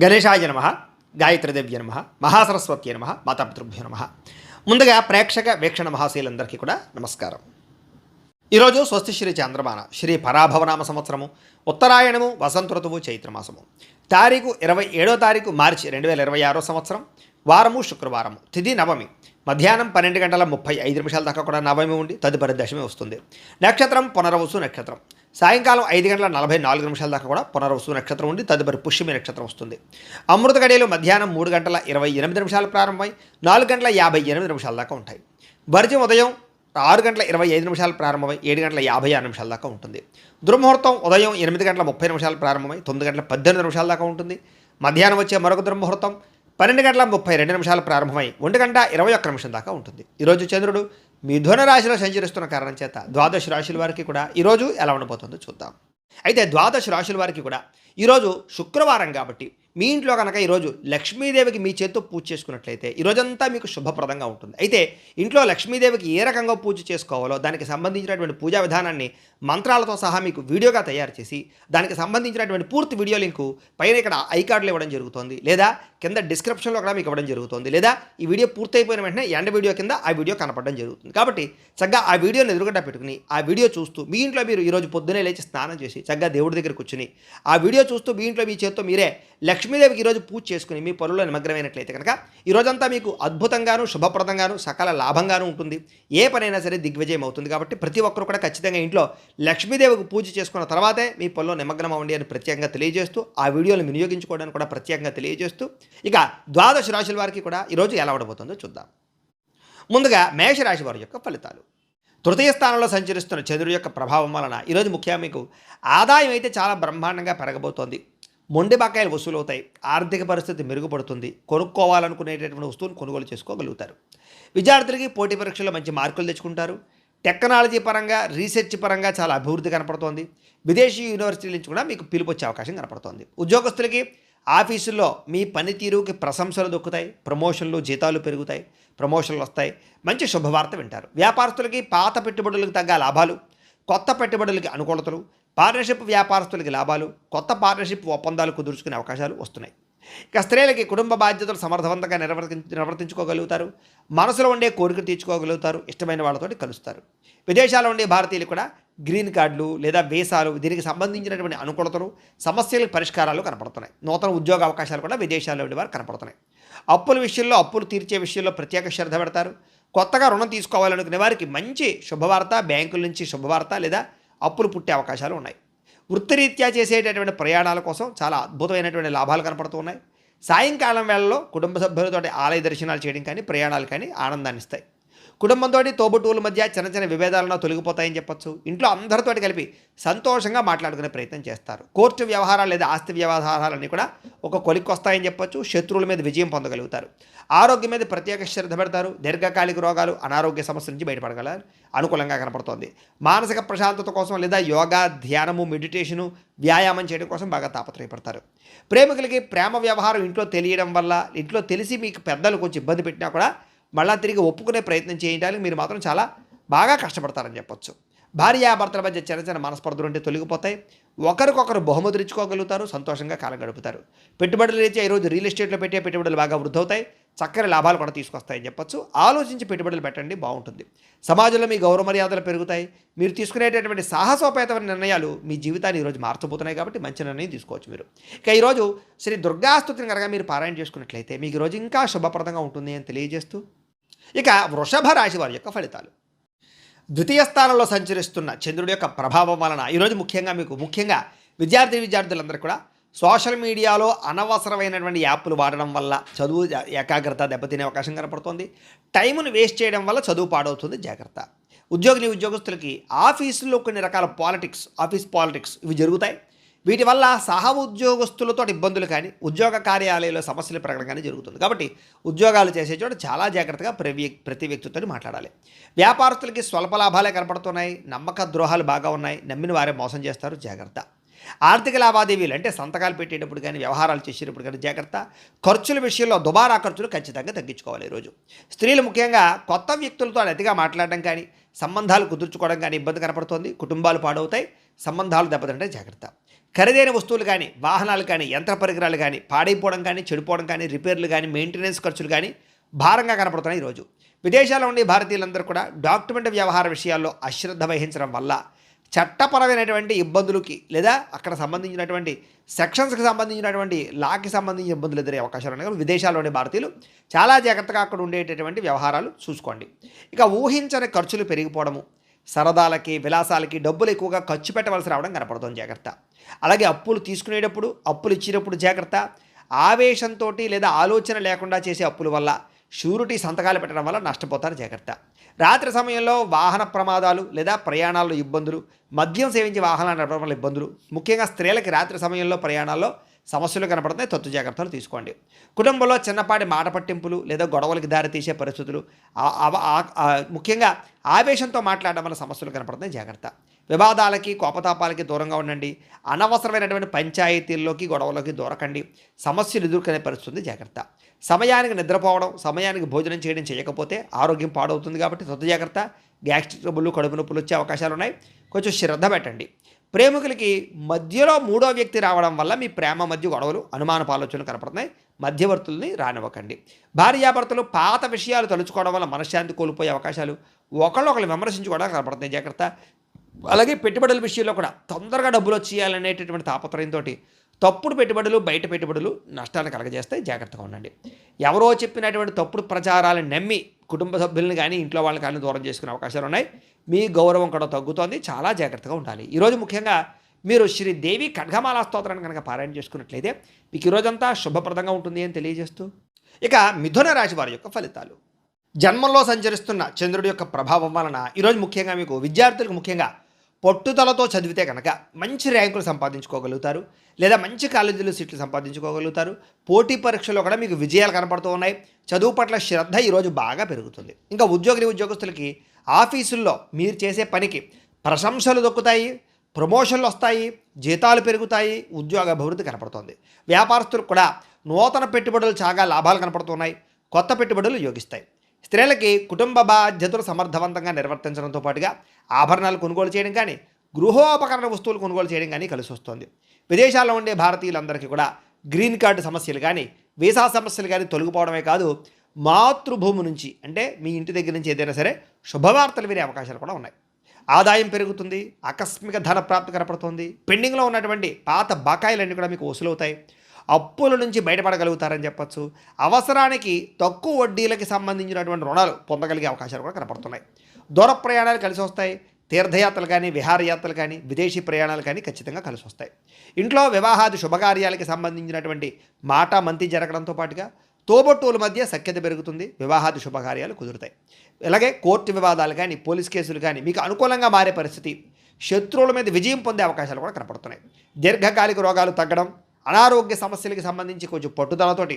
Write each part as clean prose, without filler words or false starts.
గణేశాయ నమ, గాయత్రీదేవ్య నమ, మహాసరస్వత్యై నమ, మాతాపితృభ్యో నమ. ముందుగా ప్రేక్షక వీక్షణ మహాశీలందరికీ కూడా నమస్కారం. ఈరోజు స్వస్తిశ్రీ చంద్రమాన శ్రీ పరాభవనామ సంవత్సరము, ఉత్తరాయణము, వసంత ఋతువు, చైత్రమాసము, తారీఖు 27 మార్చి 2026 సంవత్సరం, వారము శుక్రవారము, తిథి నవమి, మధ్యాహ్నం 12:35 దాకా కూడా నవమి ఉండి తదుపరి దశమి వస్తుంది. నక్షత్రం పునర్వసు నక్షత్రం, సాయంకాలం 5:44 దాకా కూడా పునర్వసు నక్షత్రం ఉండి తదుపరి పుష్యమి నక్షత్రం వస్తుంది. అమృత గడియలు మధ్యాహ్నం 3:28 ప్రారంభమై 4:58 దాకా ఉంటాయి. వర్జం ఉదయం 6:25 ప్రారంభమై 7:56 దాకా ఉంటుంది. దుర్ముహూర్తం ఉదయం 8:30 ప్రారంభమై 9:18 దాకా ఉంటుంది. మధ్యాహ్నం వచ్చే మరొక దుర్ముహూర్తం 12:32 ప్రారంభమై 1:21 దాకా ఉంటుంది. ఈరోజు చంద్రుడు మిథున రాశిలో సంచరిస్తున్న కారణం చేత ద్వాదశ రాశుల వారికి కూడా ఈరోజు ఎలా ఉండబోతుందో చూద్దాం. అయితే ద్వాదశ రాశుల వారికి కూడా ఈరోజు శుక్రవారం కాబట్టి మీ ఇంట్లో కనుక ఈరోజు లక్ష్మీదేవికి మీ చేత్తో పూజ చేసుకున్నట్లయితే ఈరోజంతా మీకు శుభప్రదంగా ఉంటుంది. అయితే ఇంట్లో లక్ష్మీదేవికి ఏ రకంగా పూజ చేసుకోవాలో దానికి సంబంధించినటువంటి పూజా విధానాన్ని మంత్రాలతో సహా మీకు వీడియోగా తయారు చేసి దానికి సంబంధించినటువంటి పూర్తి వీడియో లింకు పైన ఇక్కడ ఐకార్డులో ఇవ్వడం జరుగుతుంది, లేదా కింద డిస్క్రిప్షన్లో కూడా మీకు ఇవ్వడం జరుగుతుంది, లేదా ఈ వీడియో పూర్తయిపోయిన వెంటనే ఎండ్ వీడియో కింద ఆ వీడియో కనపడడం జరుగుతుంది. కాబట్టి చక్కగా ఆ వీడియోని ఎదురుగడ్డ పెట్టుకుని ఆ వీడియో చూస్తూ మీ ఇంట్లో మీరు ఈరోజు పొద్దునే లేచి స్నానం చేసి చక్కగా దేవుడి దగ్గర కూర్చుని ఆ వీడియో చూస్తూ మీ ఇంట్లో మీ చేత్తో మీరే లక్ష్మీదేవికి ఈరోజు పూజ చేసుకుని మీ పనుల్లో నిమగ్నమైనట్లయితే కనుక ఈరోజంతా మీకు అద్భుతంగాను శుభప్రదంగాను సకల లాభంగాను ఉంటుంది. ఏ పనైనా సరే దిగ్విజయం అవుతుంది. కాబట్టి ప్రతి ఒక్కరు కూడా ఖచ్చితంగా ఇంట్లో లక్ష్మీదేవికి పూజ చేసుకున్న తర్వాతే మీ పనుల్లో నిమగ్నం అవ్వండి అని ప్రత్యేకంగా తెలియజేస్తూ ఆ వీడియోని వినియోగించుకోవడానికి కూడా ప్రత్యేకంగా తెలియజేస్తూ ఇక ద్వాదశ రాశుల వారికి కూడా ఈరోజు ఎలా ఉండబోతుందో చూద్దాం. ముందుగా మేషరాశి వారి యొక్క ఫలితాలు. తృతీయ స్థానంలో సంచరిస్తున్న చంద్రుడి యొక్క ప్రభావం వలన ఈరోజు ముఖ్యంగా మీకు ఆదాయం అయితే చాలా బ్రహ్మాండంగా పెరగబోతోంది. మొండి బకాయిలు వసూలవుతాయి. ఆర్థిక పరిస్థితి మెరుగుపడుతుంది. కొనుక్కోవాలనుకునేటటువంటి వస్తువును కొనుగోలు చేసుకోగలుగుతారు. విద్యార్థులకి పోటీ పరీక్షల్లో మంచి మార్కులు తెచ్చుకుంటారు. టెక్నాలజీ పరంగా రీసెర్చ్ పరంగా చాలా అభివృద్ధి కనపడుతోంది. విదేశీ యూనివర్సిటీల నుంచి కూడా మీకు పిలుపు వచ్చే అవకాశం కనపడుతోంది. ఉద్యోగస్తులకి ఆఫీసుల్లో మీ పనితీరుకి ప్రశంసలు దొక్కుతాయి. ప్రమోషన్లు, జీతాలు పెరుగుతాయి, ప్రమోషన్లు వస్తాయి. మంచి శుభవార్త వింటారు. వ్యాపారస్తులకి పాత పెట్టుబడులకు తగ్గ లాభాలు, కొత్త పెట్టుబడులకి అనుకూలతలు, పార్ట్నర్షిప్ వ్యాపారస్తులకి లాభాలు, కొత్త పార్ట్నర్షిప్ ఒప్పందాలు కుదుర్చుకునే అవకాశాలు వస్తున్నాయి. ఇక స్త్రీలకి కుటుంబ బాధ్యతలు సమర్థవంతంగా నిర్వర్తించుకోగలుగుతారు. మనసులో ఉండే కోరిక తీర్చుకోగలుగుతారు. ఇష్టమైన వాళ్ళతోటి కలుస్తారు. విదేశాల్లో ఉండే భారతీయులు కూడా గ్రీన్ కార్డులు లేదా వీసాలు, దీనికి సంబంధించినటువంటి అనుకూలతలు, సమస్యలకు పరిష్కారాలు కనపడుతున్నాయి. నూతన ఉద్యోగ అవకాశాలు కూడా విదేశాల్లో ఉండే వారు కనపడుతున్నాయి. అప్పుల విషయంలో, అప్పులు తీర్చే విషయంలో ప్రత్యేక శ్రద్ధ పెడతారు. కొత్తగా రుణం తీసుకోవాలనుకునే వారికి మంచి శుభవార్త, బ్యాంకుల నుంచి శుభవార్త లేదా అప్పులు పుట్టే అవకాశాలు ఉన్నాయి. వృత్తిరీత్యా చేసేటటువంటి ప్రయాణాల కోసం చాలా అద్భుతమైనటువంటి లాభాలు కనపడుతూ ఉన్నాయి. సాయంకాలం వేళల్లో కుటుంబ సభ్యులతో ఆలయ దర్శనాలు చేయడం కానీ, ప్రయాణాలు కానీ ఆనందాన్ని ఇస్తాయి. కుటుంబంతో తోబుట్టువుల మధ్య చిన్న చిన్న విభేదాలను తొలగిపోతాయని చెప్పొచ్చు. ఇంట్లో అందరితో కలిపి సంతోషంగా మాట్లాడుకునే ప్రయత్నం చేస్తారు. కోర్టు వ్యవహారాలు లేదా ఆస్తి వ్యవహారాలన్నీ కూడా ఒక కొలిక్కి వస్తాయని చెప్పొచ్చు. శత్రువుల మీద విజయం పొందగలుగుతారు. ఆరోగ్యం మీద ప్రత్యేక శ్రద్ధ పెడతారు. దీర్ఘకాలిక రోగాలు, అనారోగ్య సమస్యల నుంచి బయటపడగల అనుకూలంగా కనపడుతోంది. మానసిక ప్రశాంతత కోసం లేదా యోగా, ధ్యానము, మెడిటేషను, వ్యాయామం చేయడం కోసం బాగా తాపత్రయపడతారు. ప్రేమికులకి ప్రేమ వ్యవహారం ఇంట్లో తెలియడం వల్ల, ఇంట్లో తెలిసి మీకు పెద్దలు కొంచెం ఇబ్బంది పెట్టినా కూడా మళ్ళా తిరిగి ఒప్పుకునే ప్రయత్నం చేయడానికి మీరు మాత్రం చాలా బాగా కష్టపడతారని చెప్పొచ్చు. భార్యాభర్తల మధ్య చిన్న చిన్న మనస్పర్ధలు ఉంటే తొలగిపోతాయి. ఒకరికొకరు బహుమతులు ఇచ్చుకోగలుగుతారు. సంతోషంగా కాలం గడుపుతారు. పెట్టుబడులు రీత్యా ఈరోజు రియల్ ఎస్టేట్లో పెట్టే పెట్టుబడులు బాగా వృద్ధి అవుతాయి. చక్కని లాభాలు కూడా తీసుకొస్తాయని చెప్పొచ్చు. ఆలోచించి పెట్టుబడులు పెట్టండి, బాగుంటుంది. సమాజంలో మీ గౌరవ మర్యాదలు పెరుగుతాయి. మీరు తీసుకునేటటువంటి సాహసోపేతమైన నిర్ణయాలు మీ జీవితాన్ని ఈరోజు మార్చబోతున్నాయి కాబట్టి మంచి నిర్ణయం తీసుకోవచ్చు మీరు. ఇక ఈరోజు శ్రీ దుర్గాస్తుతిని కనుక మీరు పారాయణ చేసుకున్నట్లయితే మీకు ఈరోజు ఇంకా శుభప్రదంగా ఉంటుంది అని తెలియజేస్తూ ఇక వృషభ రాశి వారి యొక్క ఫలితాలు. ద్వితీయ స్థానంలో సంచరిస్తున్న చంద్రుడి యొక్క ప్రభావం వలన ఈరోజు ముఖ్యంగా విద్యార్థులందరూ కూడా సోషల్ మీడియాలో అనవసరమైనటువంటి యాప్లు వాడడం వల్ల చదువు ఏకాగ్రత దెబ్బతినే అవకాశం కనపడుతుంది. టైమును వేస్ట్ చేయడం వల్ల చదువు పాడవుతుంది, జాగ్రత్త. ఉద్యోగస్తులకి ఆఫీసుల్లో కొన్ని రకాల ఆఫీస్ పాలిటిక్స్ ఇవి జరుగుతాయి. వీటి వల్ల సహ ఉద్యోగస్తులతో ఇబ్బందులు కానీ, ఉద్యోగ కార్యాలయంలో సమస్యలు పెరగడం కానీ జరుగుతుంది. కాబట్టి ఉద్యోగాలు చేసే చోట చాలా జాగ్రత్తగా ప్రతి వ్యక్తితో మాట్లాడాలి. వ్యాపారస్తులకి స్వల్ప లాభాలే కనపడుతున్నాయి. నమ్మక ద్రోహాలు బాగా ఉన్నాయి. నమ్మిన వారే మోసం చేస్తారు, జాగ్రత్త. ఆర్థిక లావాదేవీలు అంటే సంతకాలు పెట్టేటప్పుడు కానీ, వ్యవహారాలు చేసేటప్పుడు కానీ జాగ్రత్త. ఖర్చుల విషయంలో దుబారా ఖర్చులు ఖచ్చితంగా తగ్గించుకోవాలి ఈరోజు. స్త్రీలు ముఖ్యంగా కొత్త వ్యక్తులతో అతిగా మాట్లాడడం కానీ, సంబంధాలు కుదుర్చుకోవడం కానీ ఇబ్బంది కనపడుతోంది. కుటుంబాలు పాడవుతాయి, సంబంధాలు దెబ్బతింటే జాగ్రత్త. ఖరీదైన వస్తువులు కానీ, వాహనాలు కానీ, యంత్ర పరికరాలు కానీ పాడైపోవడం కానీ, చెడిపోవడం కానీ, రిపేర్లు కానీ, మెయింటెనెన్స్ ఖర్చులు కానీ భారంగా కనపడుతున్నాయి ఈరోజు. విదేశాల్లో ఉండే భారతీయులందరూ కూడా డాక్యుమెంట్ వ్యవహార విషయాల్లో అశ్రద్ధ వహించడం వల్ల చట్టపరమైనటువంటి ఇబ్బందులకి లేదా అక్కడ సంబంధించినటువంటి సెక్షన్స్కి సంబంధించినటువంటి లాకి సంబంధించిన ఇబ్బందులు ఎదురే అవకాశాలు ఉన్నాయి. కాబట్టి విదేశాల్లోని భారతీయులు చాలా జాగ్రత్తగా అక్కడ ఉండేటటువంటి వ్యవహారాలు చూసుకోండి. ఇక ఊహించని ఖర్చులు పెరిగిపోవడము, సరదాలకి విలాసాలకి డబ్బులు ఎక్కువగా ఖర్చు పెట్టవలసి రావడం కనపడుతుంది, జాగ్రత్త. అలాగే అప్పులు తీసుకునేటప్పుడు, అప్పులు ఇచ్చేటప్పుడు జాగ్రత్త. ఆవేశంతో లేదా ఆలోచన లేకుండా చేసే అప్పుల వల్ల షూరిటీ సంతకాలు పెట్టడం వల్ల నష్టపోతారు, జాగ్రత్త. రాత్రి సమయంలో వాహన ప్రమాదాలు లేదా ప్రయాణాల్లో ఇబ్బందులు, మద్యం సేవించి వాహనాలు నడపడం వల్ల ఇబ్బందులు, ముఖ్యంగా స్త్రీలకి రాత్రి సమయంలో ప్రయాణాల్లో సమస్యలు కనపడుతున్నాయి, తత్తు జాగ్రత్తలు తీసుకోండి. కుటుంబంలో చిన్నపాటి మాట పట్టింపులు లేదా గొడవలకి దారితీసే పరిస్థితులు, ముఖ్యంగా ఆవేశంతో మాట్లాడడం వల్ల సమస్యలు కనపడుతున్నాయి, జాగ్రత్త. వివాదాలకి కోపతాపాలకి దూరంగా ఉండండి. అనవసరమైనటువంటి పంచాయతీల్లోకి గొడవలకి దూరకండి. సమస్యలు ఎదుర్కొనే పరిస్థితుంది, జాగ్రత్త. సమయానికి నిద్రపోవడం, సమయానికి భోజనం చేయకపోతే ఆరోగ్యం పాడవుతుంది, కాబట్టి తత్తు జాగ్రత్త. గ్యాస్ట్రిక్ ట్రబుల్, కడుపు నొప్పులు వచ్చే అవకాశాలు ఉన్నాయి, కొంచెం శ్రద్ధ పెట్టండి. ప్రేమికులకి మధ్యలో మూడో వ్యక్తి రావడం వల్ల మీ ప్రేమ మధ్య గొడవలు, అనుమానపు ఆలోచనలు కనపడుతున్నాయి, మధ్యవర్తుల్ని రానివ్వకండి. భార్యాభర్తలు పాత విషయాలు తలుచుకోవడం వల్ల మనశ్శాంతి కోల్పోయే అవకాశాలు, ఒకళ్ళు విమర్శించుకోవడం కనపడుతున్నాయి, జాగ్రత్త. అలాగే పెట్టుబడుల విషయంలో కూడా తొందరగా డబ్బులు వచ్చేయాలనేటటువంటి తాపత్రయంతో తప్పుడు పెట్టుబడులు, బయట పెట్టుబడులు నష్టాలను కలగజేస్తాయి, జాగ్రత్తగా ఉండండి. ఎవరో చెప్పినటువంటి తప్పుడు ప్రచారాలను నమ్మి కుటుంబ సభ్యులను కానీ ఇంట్లో వాళ్ళని కానీ దూరం చేసుకునే అవకాశాలు ఉన్నాయి. మీ గౌరవం కూడా తగ్గుతోంది, చాలా జాగ్రత్తగా ఉండాలి. ఈరోజు ముఖ్యంగా మీరు శ్రీదేవి ఖడ్గమాల స్తోత్రాన్ని కనుక పారాయణ చేసుకున్నట్లయితే మీకు ఈరోజంతా శుభప్రదంగా ఉంటుంది అని తెలియజేస్తూ, ఇక మిథున రాశి వారి యొక్క ఫలితాలు. జన్మంలో సంచరిస్తున్న చంద్రుడి యొక్క ప్రభావం వలన ఈరోజు ముఖ్యంగా మీకు విద్యార్థులకు ముఖ్యంగా పట్టుదలతో చదివితే కనుక మంచి ర్యాంకులు సంపాదించుకోగలుగుతారు, లేదా మంచి కాలేజీలో సీట్లు సంపాదించుకోగలుగుతారు. పోటీ పరీక్షలో కూడా మీకు విజయాలు కనపడుతూ ఉన్నాయి. చదువు పట్ల శ్రద్ధ ఈరోజు బాగా పెరుగుతుంది. ఇంకా ఉద్యోగస్తులకి ఆఫీసుల్లో మీరు చేసే పనికి ప్రశంసలు దొక్కుతాయి, ప్రమోషన్లు వస్తాయి, జీతాలు పెరుగుతాయి, ఉద్యోగ అభివృద్ధి కనపడుతుంది. వ్యాపారస్తులకు కూడా నూతన పెట్టుబడులు చాలా లాభాలు కనపడుతున్నాయి, కొత్త పెట్టుబడులు యోగిస్తాయి. స్త్రీలకి కుటుంబ బాధ్యతలు సమర్థవంతంగా నిర్వర్తించడంతో పాటుగా ఆభరణాలు కొనుగోలు చేయడం కానీ, గృహోపకరణ వస్తువులు కొనుగోలు చేయడం కానీ కలిసి వస్తుంది. విదేశాల్లో ఉండే భారతీయులందరికీ కూడా గ్రీన్ కార్డు సమస్యలు కానీ, వీసా సమస్యలు కానీ తొలగిపోవడమే కాదు, మాతృభూమి నుంచి అంటే మీ ఇంటి దగ్గర నుంచి ఏదైనా సరే శుభవార్తలు వినే అవకాశాలు కూడా ఉన్నాయి. ఆదాయం పెరుగుతుంది, ఆకస్మిక ధన ప్రాప్తి కనపడుతుంది. పెండింగ్లో ఉన్నటువంటి పాత బకాయిలన్నీ కూడా మీకు వసూలవుతాయి. అప్పుల నుంచి బయటపడగలుగుతారని చెప్పచ్చు. అవసరానికి తక్కువ వడ్డీలకి సంబంధించినటువంటి రుణాలు పొందగలిగే అవకాశాలు కూడా కనపడుతున్నాయి. దూర ప్రయాణాలు కలిసి వస్తాయి. తీర్థయాత్రలు కానీ, విహారయాత్రలు కానీ, విదేశీ ప్రయాణాలు కానీ ఖచ్చితంగా కలిసి వస్తాయి. ఇంట్లో వివాహాది శుభకార్యాలకి సంబంధించినటువంటి మాట మంతి జరగడంతో పాటుగా తోబొట్టువుల మధ్య సఖ్యత పెరుగుతుంది, వివాహాది శుభకార్యాలు కుదురుతాయి. అలాగే కోర్టు వివాదాలు కానీ, పోలీస్ కేసులు కానీ మీకు అనుకూలంగా మారే పరిస్థితి, శత్రువుల మీద విజయం పొందే అవకాశాలు కూడా కనపడుతున్నాయి. దీర్ఘకాలిక రోగాలు తగ్గడం, అనారోగ్య సమస్యలకు సంబంధించి కొంచెం పట్టుదలతోటి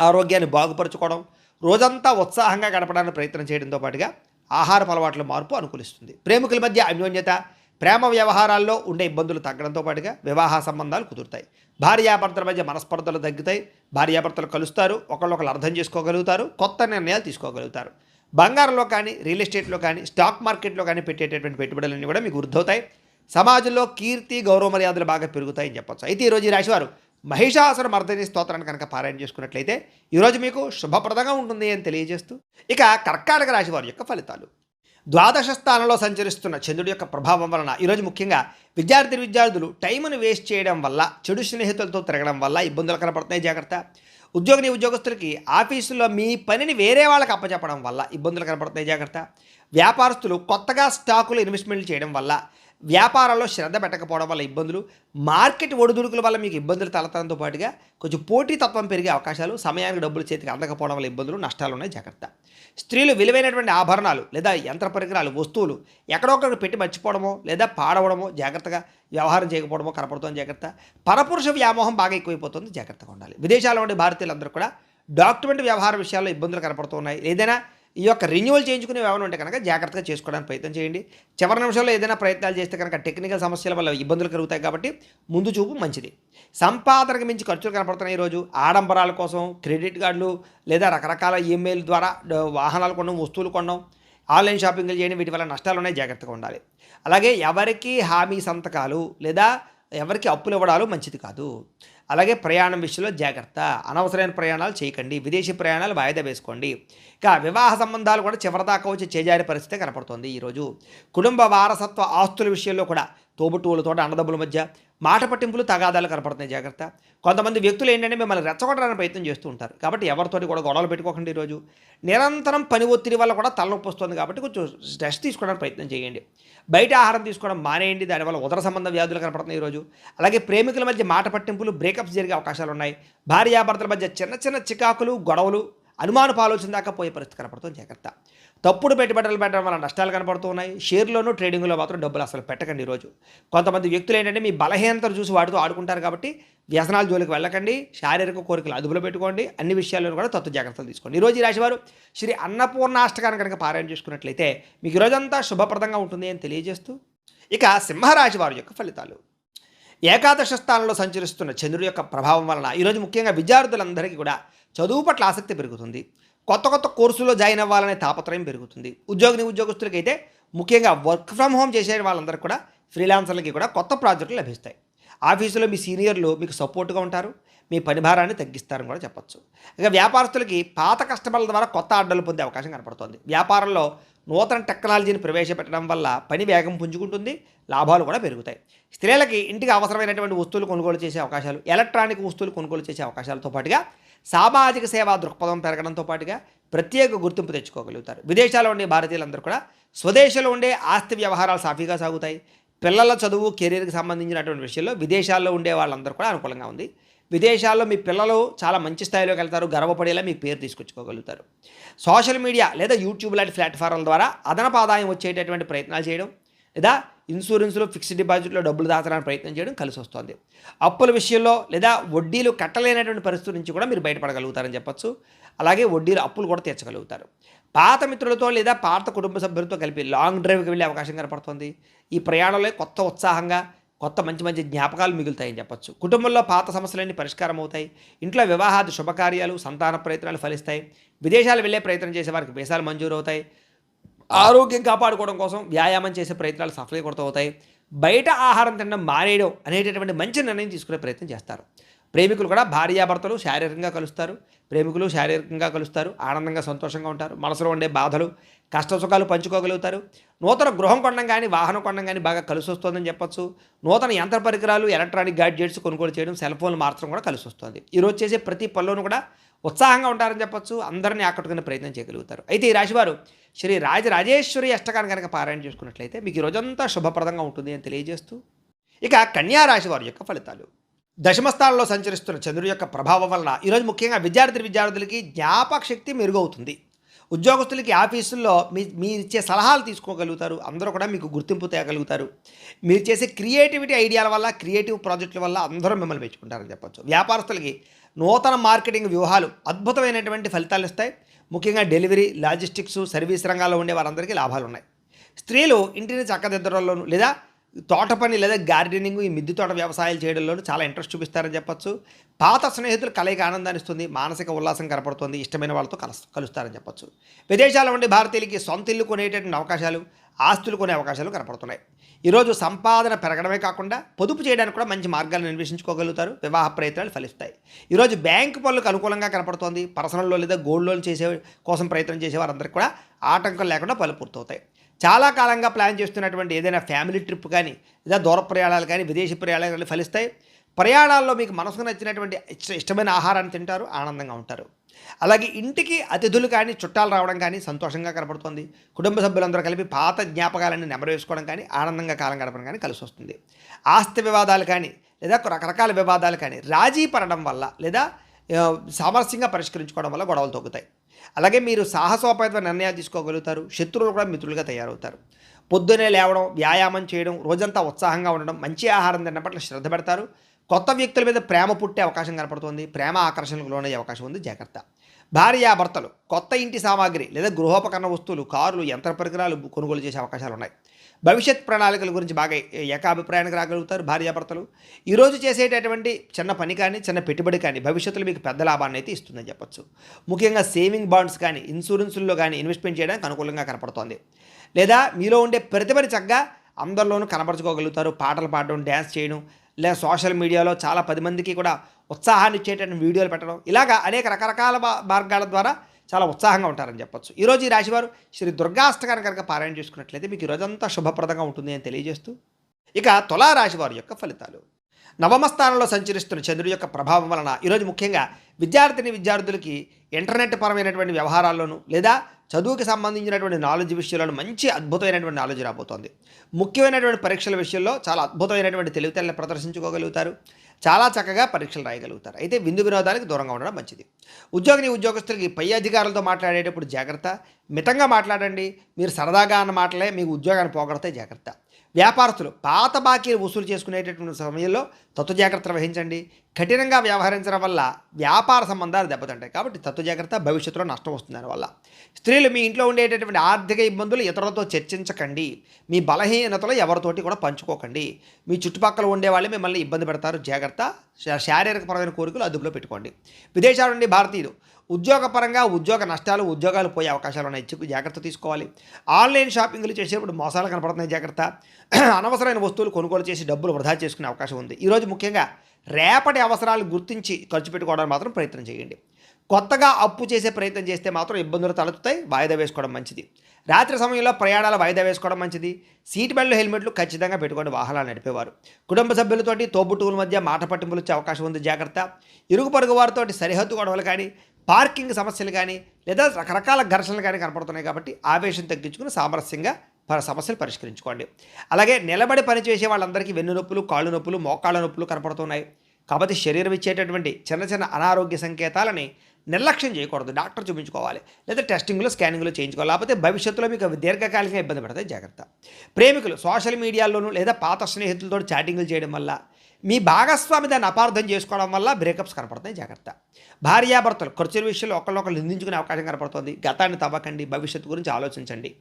ఆరోగ్యాన్ని బాగుపరుచుకోవడం, రోజంతా ఉత్సాహంగా గడపడానికి ప్రయత్నం చేయడంతో పాటుగా ఆహారపు అలవాట్ల మార్పు అనుకూలిస్తుంది. ప్రేమికుల మధ్య అన్యోన్యత, ప్రేమ వ్యవహారాల్లో ఉండే ఇబ్బందులు తగ్గడంతో పాటుగా వివాహ సంబంధాలు కుదురుతాయి. భార్యాభర్తల మధ్య మనస్పర్ధలు తగ్గుతాయి. భార్యాభర్తలు కలుస్తారు, ఒకళ్ళొకళ్ళు అర్థం చేసుకోగలుగుతారు, కొత్త నిర్ణయాలు తీసుకోగలుగుతారు. బంగారంలో కానీ, రియల్ ఎస్టేట్లో కానీ, స్టాక్ మార్కెట్లో కానీ పెట్టేటటువంటి పెట్టుబడులన్నీ కూడా మీకు వృద్ధవుతాయి. సమాజంలో కీర్తి, గౌరవ మర్యాదలు బాగా పెరుగుతాయని చెప్పచ్చు. అయితే ఈరోజు ఈ రాశివారు మహిషాసుర మర్దిని స్తోత్రాన్ని కనుక పారాయణ చేసుకున్నట్లయితే ఈరోజు మీకు శుభప్రదంగా ఉంటుంది అని తెలియజేస్తూ, ఇక కర్కాటక రాశి వారి యొక్క ఫలితాలు. ద్వాదశ స్థానంలో సంచరిస్తున్న చంద్రుడి యొక్క ప్రభావం వలన ఈరోజు ముఖ్యంగా విద్యార్థులు టైంను వేస్ట్ చేయడం వల్ల, చెడు స్నేహితులతో తిరగడం వల్ల ఇబ్బందులు కనపడుతున్నాయి, జాగ్రత్త. ఉద్యోగస్తులకి ఆఫీసులో మీ పనిని వేరే వాళ్ళకి అప్పచెప్పడం వల్ల ఇబ్బందులు కనపడుతున్నాయి, జాగ్రత్త. వ్యాపారస్తులు కొత్తగా స్టాకులు ఇన్వెస్ట్మెంట్లు చేయడం వల్ల, వ్యాపారాల్లో శ్రద్ధ పెట్టకపోవడం వల్ల ఇబ్బందులు, మార్కెట్ ఒడిదుడుకుల వల్ల మీకు ఇబ్బందులు తలెత్తడంతో పాటుగా కొంచెం పోటీతత్వం పెరిగే అవకాశాలు, సమయానికి డబ్బులు చేతికి అందకపోవడం వల్ల ఇబ్బందులు, నష్టాలు ఉన్నాయి, జాగ్రత్త. స్త్రీలు విలువైనటువంటి ఆభరణాలు లేదా యంత్ర పరికరాలు, వస్తువులు ఎక్కడొక్కడ పెట్టి మర్చిపోవడమో లేదా పాడవడమో, జాగ్రత్తగా వ్యవహారం చేయకపోవడమో కనపడుతుంది, జాగ్రత్త. పరపురుష వ్యామోహం బాగా ఎక్కువైపోతుంది, జాగ్రత్తగా ఉండాలి. విదేశాల్లో ఉండే భారతీయులందరూ కూడా డాక్యుమెంట్ వ్యవహార విషయాల్లో ఇబ్బందులు కనపడుతున్నాయి. ఏదైనా ఈ యొక్క రెన్యువల్ చేయించుకునే వ్యవహారం ఉంటే కనుక జాగ్రత్తగా చేసుకోవడానికి ప్రయత్నం చేయండి. చివరి నిమిషంలో ఏదైనా ప్రయత్నాలు చేస్తే కనుక టెక్నికల్ సమస్యల వల్ల ఇబ్బందులు కలుగుతాయి, కాబట్టి ముందు చూపు మంచిది. సంపాదనకు మించి ఖర్చులు కనపడుతున్నాయి ఈరోజు. ఆడంబరాల కోసం క్రెడిట్ కార్డులు లేదా రకరకాల ఈమెయిల్ ద్వారా వాహనాలు కొనడం, వస్తువులు కొనడం, ఆన్లైన్ షాపింగ్లు చేయడం, వీటి వల్ల నష్టాలు ఉన్నాయి, జాగ్రత్తగా ఉండాలి. అలాగే ఎవరికి హామీ సంతకాలు లేదా ఎవరికి అప్పులు ఇవ్వడాలు మంచిది కాదు. అలాగే ప్రయాణం విషయంలో జాగ్రత్త. అనవసరమైన ప్రయాణాలు చేయకండి. విదేశీ ప్రయాణాలు వాయిదా వేసుకోండి. ఇక వివాహ సంబంధాలు కూడా చివరిదాకా వచ్చి చేజారే పరిస్థితి కనపడుతోంది ఈరోజు. కుటుంబ వారసత్వ ఆస్తుల విషయంలో కూడా తోబుట్టువులతో అన్నదమ్ముల మధ్య మాట పట్టింపులు తగాదాలు కనపడుతున్నాయి, జాగ్రత్త. కొంతమంది వ్యక్తులు ఏంటంటే మిమ్మల్ని రెచ్చగొట్టడానికి ప్రయత్నం చేస్తూ ఉంటారు. కాబట్టి ఎవరితోటి కూడా గొడవలు పెట్టుకోకండి ఈరోజు. నిరంతరం పని ఒత్తిడి వల్ల కూడా తలనొప్పి వస్తుంది కాబట్టి కొంచెం స్ట్రెస్ తీసుకోవడానికి ప్రయత్నం చేయండి. బయట ఆహారం తీసుకోవడం మానేయండి. దానివల్ల ఉదర సంబంధ వ్యాధులు కనపడుతున్నాయి ఈరోజు. అలాగే ప్రేమికుల మధ్య మాట పట్టింపులు, బ్రేకప్స్ జరిగే అవకాశాలు ఉన్నాయి. భార్యాభర్తల మధ్య చిన్న చిన్న చికాకులు, గొడవలు, అనుమానపు ఆలోచన దాకా పోయే పరిస్థితి కనపడుతుంది, జాగ్రత్త. తప్పుడు పెట్టుబడులు పెట్టడం వల్ల నష్టాలు కనపడుతూ ఉన్నాయి. షేర్లోనూ ట్రేడింగ్లో మాత్రం డబ్బులు అసలు పెట్టకండి ఈరోజు. కొంతమంది వ్యక్తులు ఏంటంటే మీ బలహీనతలు చూసి వాటితో ఆడుకుంటారు కాబట్టి వ్యసనాల జోలికి వెళ్ళకండి. శారీరక కోరికలు అదుపులో పెట్టుకోండి. అన్ని విషయాల్లో కూడా తత్వ జాగ్రత్తలు తీసుకోండి. ఈరోజు ఈ రాశివారు శ్రీ అన్నపూర్ణాష్టకాన్ని కనుక పారాయణ చేసుకున్నట్లయితే మీకు ఈరోజంతా శుభప్రదంగా ఉంటుంది అని తెలియజేస్తూ, ఇక సింహరాశి వారి యొక్క ఫలితాలు. ఏకాదశ స్థానంలో సంచరిస్తున్న చంద్రుడి యొక్క ప్రభావం వలన ఈరోజు ముఖ్యంగా విద్యార్థులందరికీ కూడా చదువు పట్ల ఆసక్తి పెరుగుతుంది. కొత్త కొత్త కోర్సులో జాయిన్ అవ్వాలనే తాపత్రయం పెరుగుతుంది. ఉద్యోగస్తులకైతే ముఖ్యంగా వర్క్ ఫ్రమ్ హోమ్ చేసే వాళ్ళందరికీ కూడా, ఫ్రీలాన్సర్లకి కూడా కొత్త ప్రాజెక్టులు లభిస్తాయి. ఆఫీసులో మీ సీనియర్లు మీకు సపోర్ట్గా ఉంటారు. మీ పని భారాన్ని తగ్గిస్తారని కూడా చెప్పచ్చు. ఇక వ్యాపారస్తులకి పాత కస్టమర్ల ద్వారా కొత్త ఆర్డర్లు పొందే అవకాశం కనపడుతుంది. వ్యాపారంలో నూతన టెక్నాలజీని ప్రవేశపెట్టడం వల్ల పని వేగం పుంజుకుంటుంది, లాభాలు కూడా పెరుగుతాయి. స్త్రీలకి ఇంటికి అవసరమైనటువంటి వస్తువులు కొనుగోలు చేసే అవకాశాలు, ఎలక్ట్రానిక్ వస్తువులు కొనుగోలు చేసే అవకాశాలతో పాటుగా సామాజిక సేవా దృక్పథం పెరగడంతో పాటుగా ప్రత్యేక గుర్తింపు తెచ్చుకోగలుగుతారు. విదేశాల్లో ఉండే భారతీయులందరూ కూడా స్వదేశంలో ఉండే ఆస్తి వ్యవహారాలు సాఫీగా సాగుతాయి. పిల్లల చదువు, కెరీర్కి సంబంధించినటువంటి విషయంలో విదేశాల్లో ఉండే వాళ్ళందరూ కూడా అనుకూలంగా ఉంది. విదేశాల్లో మీ పిల్లలు చాలా మంచి స్థాయిలోకి వెళ్తారు, గర్వపడేలా మీ పేరు తీసుకొచ్చుకోగలుగుతారు. సోషల్ మీడియా లేదా యూట్యూబ్ లాంటి ప్లాట్ఫామ్ల ద్వారా అదనపు ఆదాయం వచ్చేటటువంటి ప్రయత్నాలు చేయడం, లేదా ఇన్సూరెన్స్లో, ఫిక్స్డ్ డిపాజిట్లో డబ్బులు దాచడానికి ప్రయత్నం చేయడం కలిసి వస్తుంది. అప్పుల విషయంలో లేదా వడ్డీలు కట్టలేనటువంటి పరిస్థితి నుంచి కూడా మీరు బయటపడగలుగుతారని చెప్పొచ్చు. అలాగే వడ్డీలు, అప్పులు కూడా తీర్చగలుగుతారు. పాత మిత్రులతో లేదా పాత కుటుంబ సభ్యులతో కలిపి లాంగ్ డ్రైవ్కి వెళ్ళే అవకాశం కనపడుతుంది. ఈ ప్రయాణంలో కొత్త ఉత్సాహంగా, కొత్త మంచి మంచి జ్ఞాపకాలు మిగులుతాయని చెప్పొచ్చు. కుటుంబంలో పాత సమస్యలన్నీ పరిష్కారం అవుతాయి. ఇంట్లో వివాహాది శుభకార్యాలు, సంతాన ప్రయత్నాలు ఫలిస్తాయి. విదేశాలు వెళ్ళే ప్రయత్నం చేసే వారికి వీసాలు మంజూరు అవుతాయి. ఆరోగ్యం కాపాడుకోవడం కోసం వ్యాయామం చేసే ప్రయత్నాలు సఫలీకృతం అవుతాయి. బయట ఆహారం తినడం మానేయడం అనేటటువంటి మంచి నిర్ణయం తీసుకునే ప్రయత్నం చేస్తారు. ప్రేమికులు కూడా భార్యాభర్తలు శారీరకంగా కలుస్తారు. ప్రేమికులు శారీరకంగా కలుస్తారు, ఆనందంగా సంతోషంగా ఉంటారు. మనసులో ఉండే బాధలు, కష్ట సుఖాలు పంచుకోగలుగుతారు. నూతన గృహం కొనడం కానీ, వాహనం కొనడం కానీ బాగా కలిసి వస్తుందని చెప్పొచ్చు. నూతన యంత్ర పరికరాలు, ఎలక్ట్రానిక్ గ్యాడ్జెట్స్ కొనుగోలు చేయడం, సెల్ ఫోన్లు మార్చడం కూడా కలిసి వస్తుంది. ఈరోజు చేసే ప్రతి పనిలోనూ కూడా ఉత్సాహంగా ఉంటారని చెప్పొచ్చు. అందరినీ ఆకట్టుకునే ప్రయత్నం చేయగలుగుతారు. అయితే ఈ రాశివారు శ్రీ రాజరాజేశ్వరి అష్టకాన్ని కనుక పారాయణ చేసుకున్నట్లయితే మీకు ఈ రోజంతా శుభప్రదంగా ఉంటుంది అని తెలియజేస్తూ, ఇక కన్యా రాశి వారి యొక్క ఫలితాలు. దశమస్థానంలో సంచరిస్తున్న చంద్రుడి యొక్క ప్రభావం వలన ఈరోజు ముఖ్యంగా విద్యార్థులకి జ్ఞాపక శక్తి మెరుగవుతుంది. ఉద్యోగస్తులకి ఆఫీసుల్లో మీరు ఇచ్చే సలహాలు తీసుకోగలుగుతారు. అందరూ కూడా మీకు గుర్తింపు తేగలుగుతారు. మీరు చేసే క్రియేటివిటీ ఐడియాల వల్ల, క్రియేటివ్ ప్రాజెక్టుల వల్ల అందరూ మిమ్మల్ని మెచ్చుకుంటారని చెప్పొచ్చు. వ్యాపారస్తులకి నూతన మార్కెటింగ్ వ్యూహాలు అద్భుతమైనటువంటి ఫలితాలు ఇస్తాయి. ముఖ్యంగా డెలివరీ, లాజిస్టిక్స్, సర్వీస్ రంగాల్లో ఉండే వారందరికీ లాభాలు ఉన్నాయి. స్త్రీలు ఇంటిని చక్కదిద్దడంలోనూ లేదా తోట పని లేదా గార్డెనింగ్, ఈ మిద్దె తోట వ్యవసాయాలు చేయడంలోనూ చాలా ఇంట్రెస్ట్ చూపిస్తారని చెప్పొచ్చు. పాత స్నేహితులు కలయిక ఆనందాన్ని ఇస్తుంది, మానసిక ఉల్లాసం కనపడుతుంది, ఇష్టమైన వాళ్ళతో కలుస్తారని చెప్పొచ్చు. విదేశాల్లో ఉండే భారతీయులకి సొంత ఇల్లు కొనేటటువంటి అవకాశాలు, ఆస్తులు కొనే అవకాశాలు కనపడుతున్నాయి. ఈరోజు సంపాదన పెరగడమే కాకుండా పొదుపు చేయడానికి కూడా మంచి మార్గాలను అన్వేషించుకోగలుగుతారు. వివాహ ప్రయత్నాలు ఫలిస్తాయి. ఈరోజు బ్యాంకు పనులకు అనుకూలంగా కనపడుతోంది. పర్సనల్ లోన్ లేదా గోల్డ్ లోన్ చేసే కోసం ప్రయత్నం చేసే వారందరికీ కూడా ఆటంకం లేకుండా పనులు పూర్తవుతాయి. చాలా కాలంగా ప్లాన్ చేస్తున్నటువంటి ఏదైనా ఫ్యామిలీ ట్రిప్ కానీ, లేదా దూర ప్రయాణాలు కానీ, విదేశీ ప్రయాణాలు కానీ ఫలిస్తాయి. ప్రయాణాల్లో మీకు మనసుకు నచ్చినటువంటి ఇష్టమైన ఆహారాన్ని తింటారు, ఆనందంగా ఉంటారు. అలాగే ఇంటికి అతిథులు కానీ, చుట్టాలు రావడం కానీ సంతోషంగా కనపడుతుంది. కుటుంబ సభ్యులందరూ కలిపి పాత జ్ఞాపకాలన్నీ నెమరు వేసుకోవడం కానీ, ఆనందంగా కాలం గడపడం కానీ కలిసి వస్తుంది. ఆస్తి వివాదాలు కానీ, లేదా రకరకాల వివాదాలు కానీ రాజీ పడడం వల్ల, లేదా సామరస్యంగా పరిష్కరించుకోవడం వల్ల గొడవలు తగ్గుతాయి. అలాగే మీరు సాహసోపేత నిర్ణయాలు తీసుకోగలుగుతారు. శత్రువులు కూడా మిత్రులుగా తయారవుతారు. పొద్దునే లేవడం, వ్యాయామం చేయడం, రోజంతా ఉత్సాహంగా ఉండడం, మంచి ఆహారం తినడం పట్ల శ్రద్ధ పెడతారు. కొత్త వ్యక్తుల మీద ప్రేమ పుట్టే అవకాశం కనపడుతుంది. ప్రేమ ఆకర్షణకు లోనయ్యే అవకాశం ఉంది, జాగ్రత్త. భార్యాభర్తలు కొత్త ఇంటి సామాగ్రి లేదా గృహోపకరణ వస్తువులు, కార్లు, యంత్ర పరికరాలు కొనుగోలు చేసే అవకాశాలు ఉన్నాయి. భవిష్యత్ ప్రణాళికల గురించి బాగా ఏకాభిప్రాయానికి రాగలుగుతారు భార్యాభర్తలు. ఈరోజు చేసేటటువంటి చిన్న పని కానీ, చిన్న పెట్టుబడి కానీ భవిష్యత్తులో మీకు పెద్ద లాభాన్ని అయితే ఇస్తుందని చెప్పొచ్చు. ముఖ్యంగా సేవింగ్ బాండ్స్ కానీ, ఇన్సూరెన్సుల్లో కానీ ఇన్వెస్ట్మెంట్ చేయడానికి అనుకూలంగా కనపడుతోంది. లేదా మీలో ఉండే ప్రతిభని చక్కగా అందరిలోనూ కనపరచుకోగలుగుతారు. పాటలు పాడడం, డ్యాన్స్ చేయడం, లేదా సోషల్ మీడియాలో చాలా 10 మందికి కూడా ఉత్సాహాన్ని ఇచ్చేటటువంటి వీడియోలు పెట్టడం, ఇలాగా అనేక రకరకాల మార్గాల ద్వారా చాలా ఉత్సాహంగా ఉంటారని చెప్పొచ్చు. ఈరోజు ఈ రాశివారు శ్రీ దుర్గాష్టకాన్ని కనుక పారాయణ చేసుకున్నట్లయితే మీకు ఈ రోజంతా శుభప్రదంగా ఉంటుంది అని తెలియజేస్తూ, ఇక తులారాశి వారి యొక్క ఫలితాలు. నవమ స్థానంలో సంచరిస్తున్న చంద్రుడి యొక్క ప్రభావం వలన ఈరోజు ముఖ్యంగా విద్యార్థులకి ఇంటర్నెట్ పరమైనటువంటి వ్యవహారాల్లోనూ లేదా చదువుకి సంబంధించినటువంటి నాలెడ్జ్ విషయాలను మంచి అద్భుతమైనటువంటి నాలెడ్జ్ రాబోతోంది. ముఖ్యమైనటువంటి పరీక్షల విషయంలో చాలా అద్భుతమైనటువంటి తెలివితేటలను ప్రదర్శించుకోగలుగుతారు. చాలా చక్కగా పరీక్షలు రాయగలుగుతారు. అయితే విందు వినోదానికి దూరంగా ఉండడం మంచిది. ఉద్యోగస్తులకి పై అధికారులతో మాట్లాడేటప్పుడు జాగ్రత్త. మితంగా మాట్లాడండి. మీరు సరదాగా అన్న మాటలే మీకు ఉద్యోగాన్ని పోగొడతాయి, జాగ్రత్త. వ్యాపారస్తులు పాత బాకీలు వసూలు చేసుకునేటటువంటి సమయంలో తత్వ జాగ్రత్తలు వహించండి. కఠినంగా వ్యవహరించడం వల్ల వ్యాపార సంబంధాలు దెబ్బతింటాయి, కాబట్టి తత్వ జాగ్రత్త. భవిష్యత్తులో నష్టం వస్తుంది దానివల్ల. స్త్రీలు మీ ఇంట్లో ఉండేటటువంటి ఆర్థిక ఇబ్బందులు ఇతరులతో చర్చించకండి. మీ బలహీనతలు ఎవరితోటి కూడా పంచుకోకండి. మీ చుట్టుపక్కల ఉండేవాళ్ళు మిమ్మల్ని ఇబ్బంది పెడతారు, జాగ్రత్త. శారీరకపరమైన కోరికలు అదుపులో పెట్టుకోండి. విదేశాల నుండి భారతీయులు ఉద్యోగపరంగా ఉద్యోగ నష్టాలు, ఉద్యోగాలు పోయే అవకాశాలు ఉన్నాయి, జాగ్రత్త తీసుకోవాలి. ఆన్లైన్ షాపింగ్లు చేసేటప్పుడు మోసాలు కనపడుతున్నాయి, జాగ్రత్త. అనవసరమైన వస్తువులు కొనుగోలు చేసి డబ్బులు వృధా చేసుకునే అవకాశం ఉంది. ఈరోజు ముఖ్యంగా రేపటి అవసరాలు గుర్తించి ఖర్చు పెట్టుకోవడానికి మాత్రం ప్రయత్నం చేయండి. కొత్తగా అప్పు చేసే ప్రయత్నం చేస్తే మాత్రం ఇబ్బందులు తలెత్తుతాయి, వాయిదా వేసుకోవడం మంచిది. రాత్రి సమయంలో ప్రయాణాలు వాయిదా వేసుకోవడం మంచిది. సీట్ బెల్ట్, హెల్మెట్లు ఖచ్చితంగా పెట్టుకోండి వాహనాలు నడిపేవారు. కుటుంబ సభ్యులతోటి తోబుట్టువుల మధ్య మాట పట్టింపులు వచ్చే అవకాశం ఉంది, జాగ్రత్త. ఇరుగు పొరుగు వారితో సరిహద్దు గొడవలు కానీ, పార్కింగ్ సమస్యలు కానీ, లేదా రకరకాల ఘర్షణలు కానీ కనపడుతున్నాయి, కాబట్టి ఆవేశం తగ్గించుకుని సామరస్యంగా సమస్యలు పరిష్కరించుకోండి. అలాగే నిలబడి పనిచేసే వాళ్ళందరికీ వెన్ను నొప్పులు, కాళ్ళు నొప్పులు, మోకాళ్ళ నొప్పులు కనపడుతున్నాయి, కాబట్టి శరీరం ఇచ్చేటటువంటి చిన్న చిన్న అనారోగ్య సంకేతాలని నిర్లక్ష్యం చేయకూడదు. డాక్టర్ చూపించుకోవాలి, లేదా టెస్టింగ్లు, స్కానింగ్లు చేయించుకోవాలి. లేకపోతే భవిష్యత్తులో మీకు దీర్ఘకాలికంగా ఇబ్బంది పడతాయి, జాగ్రత్త. ప్రేమికులు సోషల్ మీడియాలోనూ లేదా పాత స్నేహితులతో చాటింగ్లు చేయడం వల్ల, మీ భాగస్వామి దాన్ని అపార్థం చేసుకోవడం వల్ల బ్రేకప్స్ కనపడుతున్నాయి, జాగ్రత్త. భార్యాభర్తలు ఖర్చుల విషయంలో ఒకళ్ళొకళ్ళు నిందించుకునే అవకాశం కనపడుతుంది. గతాన్ని తవ్వకండి, భవిష్యత్తు గురించి ఆలోచించండి.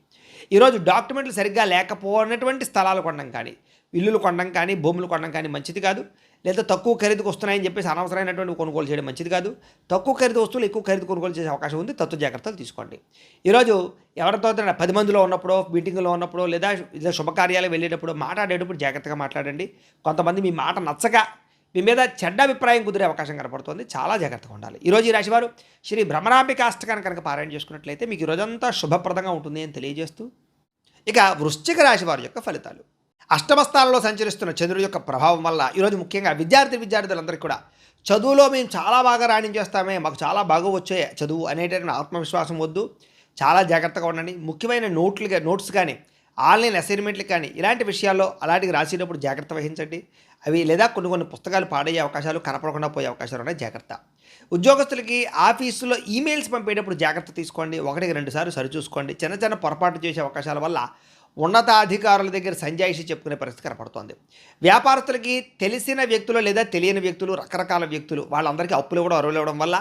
ఈరోజు డాక్యుమెంట్లు సరిగ్గా లేకపోయినటువంటి స్థలాలు కొనడం కానీ, ఇల్లులు కొనడం కానీ, భూములు కొనడం కానీ మంచిది కాదు. లేదా తక్కువ ఖరీదుకు వస్తున్నాయని చెప్పేసి అనవసరమైనటువంటి కొనుగోలు చేయడం మంచిది కాదు. తక్కువ ఖరీదు వస్తువులు ఎక్కువ ఖరీదు కొనుగోలు చేసే అవకాశం ఉంది, తత్వ జాగ్రత్తలు తీసుకోండి. ఈరోజు ఎవరితో 10 మందిలో ఉన్నప్పుడు, మీటింగ్లో ఉన్నప్పుడు, లేదా శుభకార్యాలు వెళ్ళేటప్పుడు మాట్లాడేటప్పుడు జాగ్రత్తగా మాట్లాడండి. కొంతమంది మీ మాట నచ్చక మీ మీద చెడ్డ అభిప్రాయం కుదిరే అవకాశం కనపడుతుంది, చాలా జాగ్రత్తగా ఉండాలి. ఈరోజు ఈ రాశివారు శ్రీ భ్రమరాంబిక అష్టకాన్ని కనుక పారాయణ చేసుకున్నట్లయితే మీకు ఈరోజంతా శుభప్రదంగా ఉంటుంది అని తెలియజేస్తూ, ఇక వృశ్చిక రాశి వారి యొక్క ఫలితాలు. అష్టమ స్థానంలో సంచరిస్తున్న చంద్రుడి యొక్క ప్రభావం వల్ల ఈరోజు ముఖ్యంగా విద్యార్థులందరికీ కూడా చదువులో మేము చాలా బాగా రాణించేస్తామే, మాకు చాలా బాగా వచ్చే చదువు అనేటటువంటి ఆత్మవిశ్వాసం వద్దు, చాలా జాగ్రత్తగా ఉండండి. ముఖ్యమైన నోట్స్ కానీ, ఆన్లైన్ అసైన్మెంట్లు కానీ, ఇలాంటి విషయాల్లో అలాంటివి రాసేటప్పుడు జాగ్రత్త వహించండి. అవి లేదా కొన్ని పుస్తకాలు పాడయ్యే అవకాశాలు, కనపడకుండా పోయే అవకాశాలు ఉన్నాయి, జాగ్రత్త. ఉద్యోగస్తులకి ఆఫీసులో ఈమెయిల్స్ పంపేటప్పుడు జాగ్రత్త తీసుకోండి. 1-2 సార్లు సరిచూసుకోండి. చిన్న పొరపాటు చేసే అవకాశాల వల్ల ఉన్నతాధికారుల దగ్గర సంజాయిషి చెప్పుకునే పరిస్థితి కనపడుతోంది. వ్యాపారస్తులకి తెలిసిన వ్యక్తులు లేదా తెలియని వ్యక్తులు, రకరకాల వ్యక్తులు వాళ్ళందరికీ అప్పులు ఇవ్వడం, అరువులు ఇవ్వడం వల్ల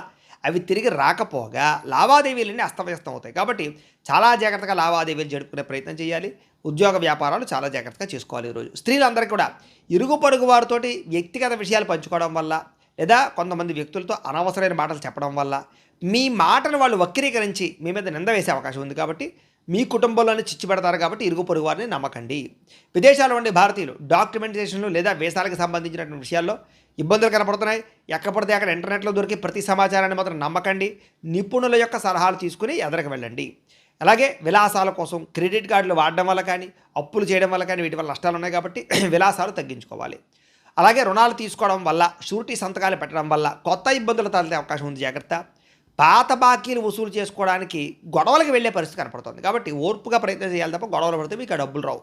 అవి తిరిగి రాకపోగా లావాదేవీలన్నీ అస్తవ్యస్తం అవుతాయి, కాబట్టి చాలా జాగ్రత్తగా లావాదేవీలు జరుపుకునే ప్రయత్నం చేయాలి. ఉద్యోగ వ్యాపారాలు చాలా జాగ్రత్తగా చేసుకోవాలి. ఈరోజు స్త్రీలందరికీ కూడా ఇరుగు పొరుగు వారితోటి వ్యక్తిగత విషయాలు పంచుకోవడం వల్ల, లేదా కొంతమంది వ్యక్తులతో అనవసరమైన మాటలు చెప్పడం వల్ల మీ మాటను వాళ్ళు వక్రీకరించి మీ మీద నింద వేసే అవకాశం ఉంది, కాబట్టి మీ కుటుంబంలోనే చిచ్చు పెడతారు, కాబట్టి ఇరుగు పొరుగు వారిని నమ్మకండి. విదేశాల్లో ఉండే భారతీయులు డాక్యుమెంటేషన్లు లేదా వీసాలకు సంబంధించినటువంటి విషయాల్లో ఇబ్బందులు కనపడుతున్నాయి. ఎక్కపడితే అక్కడ ఇంటర్నెట్లో దొరికి ప్రతి సమాచారాన్ని మాత్రం నమ్మకండి. నిపుణుల యొక్క సలహాలు తీసుకుని ఎదరికి వెళ్ళండి. అలాగే విలాసాల కోసం క్రెడిట్ కార్డులు వాడడం వల్ల కానీ, అప్పులు చేయడం వల్ల కానీ వీటి వల్ల నష్టాలు ఉన్నాయి, కాబట్టి విలాసాలు తగ్గించుకోవాలి. అలాగే రుణాలు తీసుకోవడం వల్ల, షూరిటీ సంతకాలు పెట్టడం వల్ల కొత్త ఇబ్బందులు తలెత్తే అవకాశం ఉంది, జాగ్రత్త. పాత బాకీలు వసూలు చేసుకోవడానికి గొడవలకు వెళ్ళే పరిస్థితి కనపడుతుంది, కాబట్టి ఓర్పుగా ప్రయత్నం చేయాలి తప్ప గొడవలు పడితే మీకు ఆ డబ్బులు రావు.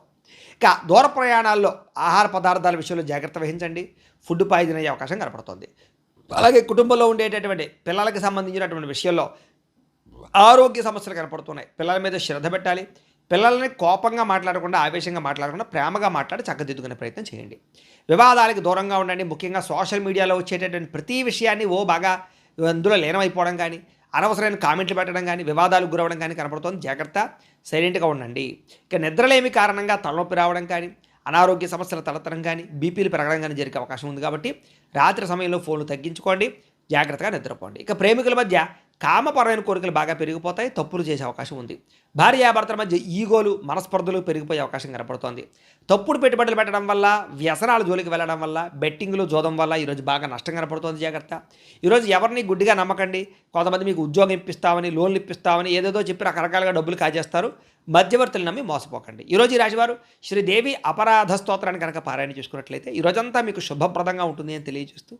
ఇక దూర ప్రయాణాల్లో ఆహార పదార్థాల విషయంలో జాగ్రత్త వహించండి. ఫుడ్ పాయిజన్ అయ్యే అవకాశం కనపడుతుంది. అలాగే కుటుంబంలో ఉండేటటువంటి పిల్లలకి సంబంధించినటువంటి విషయంలో ఆరోగ్య సమస్యలు కనపడుతున్నాయి. పిల్లల మీద శ్రద్ధ పెట్టాలి. పిల్లల్ని కోపంగా మాట్లాడకుండా, ఆవేశంగా మాట్లాడకుండా ప్రేమగా మాట్లాడి చక్కదిద్దుకునే ప్రయత్నం చేయండి. వివాదాలకు దూరంగా ఉండండి. ముఖ్యంగా సోషల్ మీడియాలో వచ్చేటటువంటి ప్రతి విషయాన్ని బాగా అందులో లీనమైపోవడం కానీ, అనవసరమైన కామెంట్లు పెట్టడం కానీ, వివాదాలకు గురవడం కానీ కనపడుతుంది, జాగ్రత్త. సైలెంట్గా ఉండండి. ఇక నిద్రలేమి కారణంగా తలనొప్పి రావడం కానీ, అనారోగ్య సమస్యలు తలెత్తడం కానీ, బీపీలు పెరగడం కానీ జరిగే అవకాశం ఉంది, కాబట్టి రాత్రి సమయంలో ఫోన్లు తగ్గించుకోండి. జాగ్రత్తగా నిద్రపోండి. ఇక ప్రేమికుల మధ్య కామపరమైన కోరికలు బాగా పెరిగిపోతాయి. తప్పులు చేసే అవకాశం ఉంది. భార్యాభర్తల మధ్య ఈగోలు, మనస్పర్ధలు పెరిగిపోయే అవకాశం కనపడుతోంది. తప్పుడు పెట్టుబడులు పెట్టడం వల్ల, వ్యసనాల జోలికి వెళ్ళడం వల్ల, బెట్టింగ్లు, జోదం వల్ల ఈరోజు బాగా నష్టం కనపడుతోంది. జాగ్రత్త. ఈరోజు ఎవరిని గుడ్డిగా నమ్మకండి. కొంతమంది మీకు ఉద్యోగం ఇప్పిస్తామని, లోన్లు ఇప్పిస్తామని ఏదేదో చెప్పి రకరకాలుగా డబ్బులు కాజేస్తారు. మధ్యవర్తులు నమ్మి మోసపోకండి. ఈరోజు ఈ రాశివారు శ్రీదేవి అపరాధ స్తోత్రాన్ని కనుక పారాయణ చేసుకున్నట్లయితే ఈరోజంతా మీకు శుభప్రదంగా ఉంటుంది అని తెలియజేస్తూ,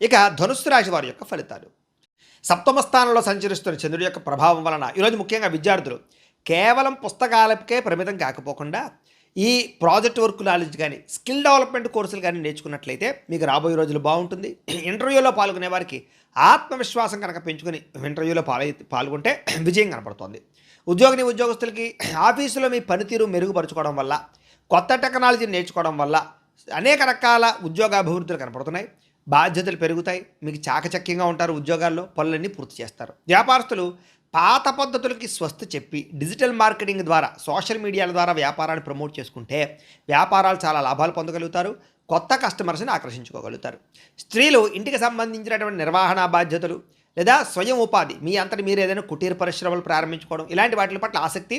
ఇక ధనుస్సు రాశి వారి యొక్క ఫలితాలు. సప్తమ స్థానంలో సంచరిస్తున్న చంద్రుడి యొక్క ప్రభావం వలన ఈరోజు ముఖ్యంగా విద్యార్థులు కేవలం పుస్తకాలకే పరిమితం కాకపోకుండా ఈ ప్రాజెక్ట్ వర్క్ నాలెడ్జ్ కానీ, స్కిల్ డెవలప్మెంట్ కోర్సులు కానీ నేర్చుకున్నట్లయితే మీకు రాబోయే రోజులు బాగుంటుంది. ఇంటర్వ్యూలో పాల్గొనే వారికి ఆత్మవిశ్వాసం కనుక పెంచుకొని ఇంటర్వ్యూలో పాల్గొంటే విజయం కనపడుతోంది. ఉద్యోగస్తులకి ఆఫీసులో మీ పనితీరు మెరుగుపరుచుకోవడం వల్ల, కొత్త టెక్నాలజీని నేర్చుకోవడం వల్ల అనేక రకాల ఉద్యోగాభివృద్ధులు కనపడుతున్నాయి. బాధ్యతలు పెరుగుతాయి. మీకు చాకచక్యంగా ఉంటారు. ఉద్యోగాల్లో పనులన్నీ పూర్తి చేస్తారు. వ్యాపారస్తులు పాత పద్ధతులకి స్వస్తి చెప్పి డిజిటల్ మార్కెటింగ్ ద్వారా, సోషల్ మీడియాల ద్వారా వ్యాపారాన్ని ప్రమోట్ చేసుకుంటే వ్యాపారాలు చాలా లాభాలు పొందగలుగుతారు. కొత్త కస్టమర్స్ని ఆకర్షించుకోగలుగుతారు. స్త్రీలు ఇంటికి సంబంధించినటువంటి నిర్వహణ బాధ్యతలు లేదా స్వయం ఉపాధి, మీ అంతటి మీరు ఏదైనా కుటీర పరిశ్రమలు ప్రారంభించుకోవడం, ఇలాంటి వాటి పట్ల ఆసక్తి,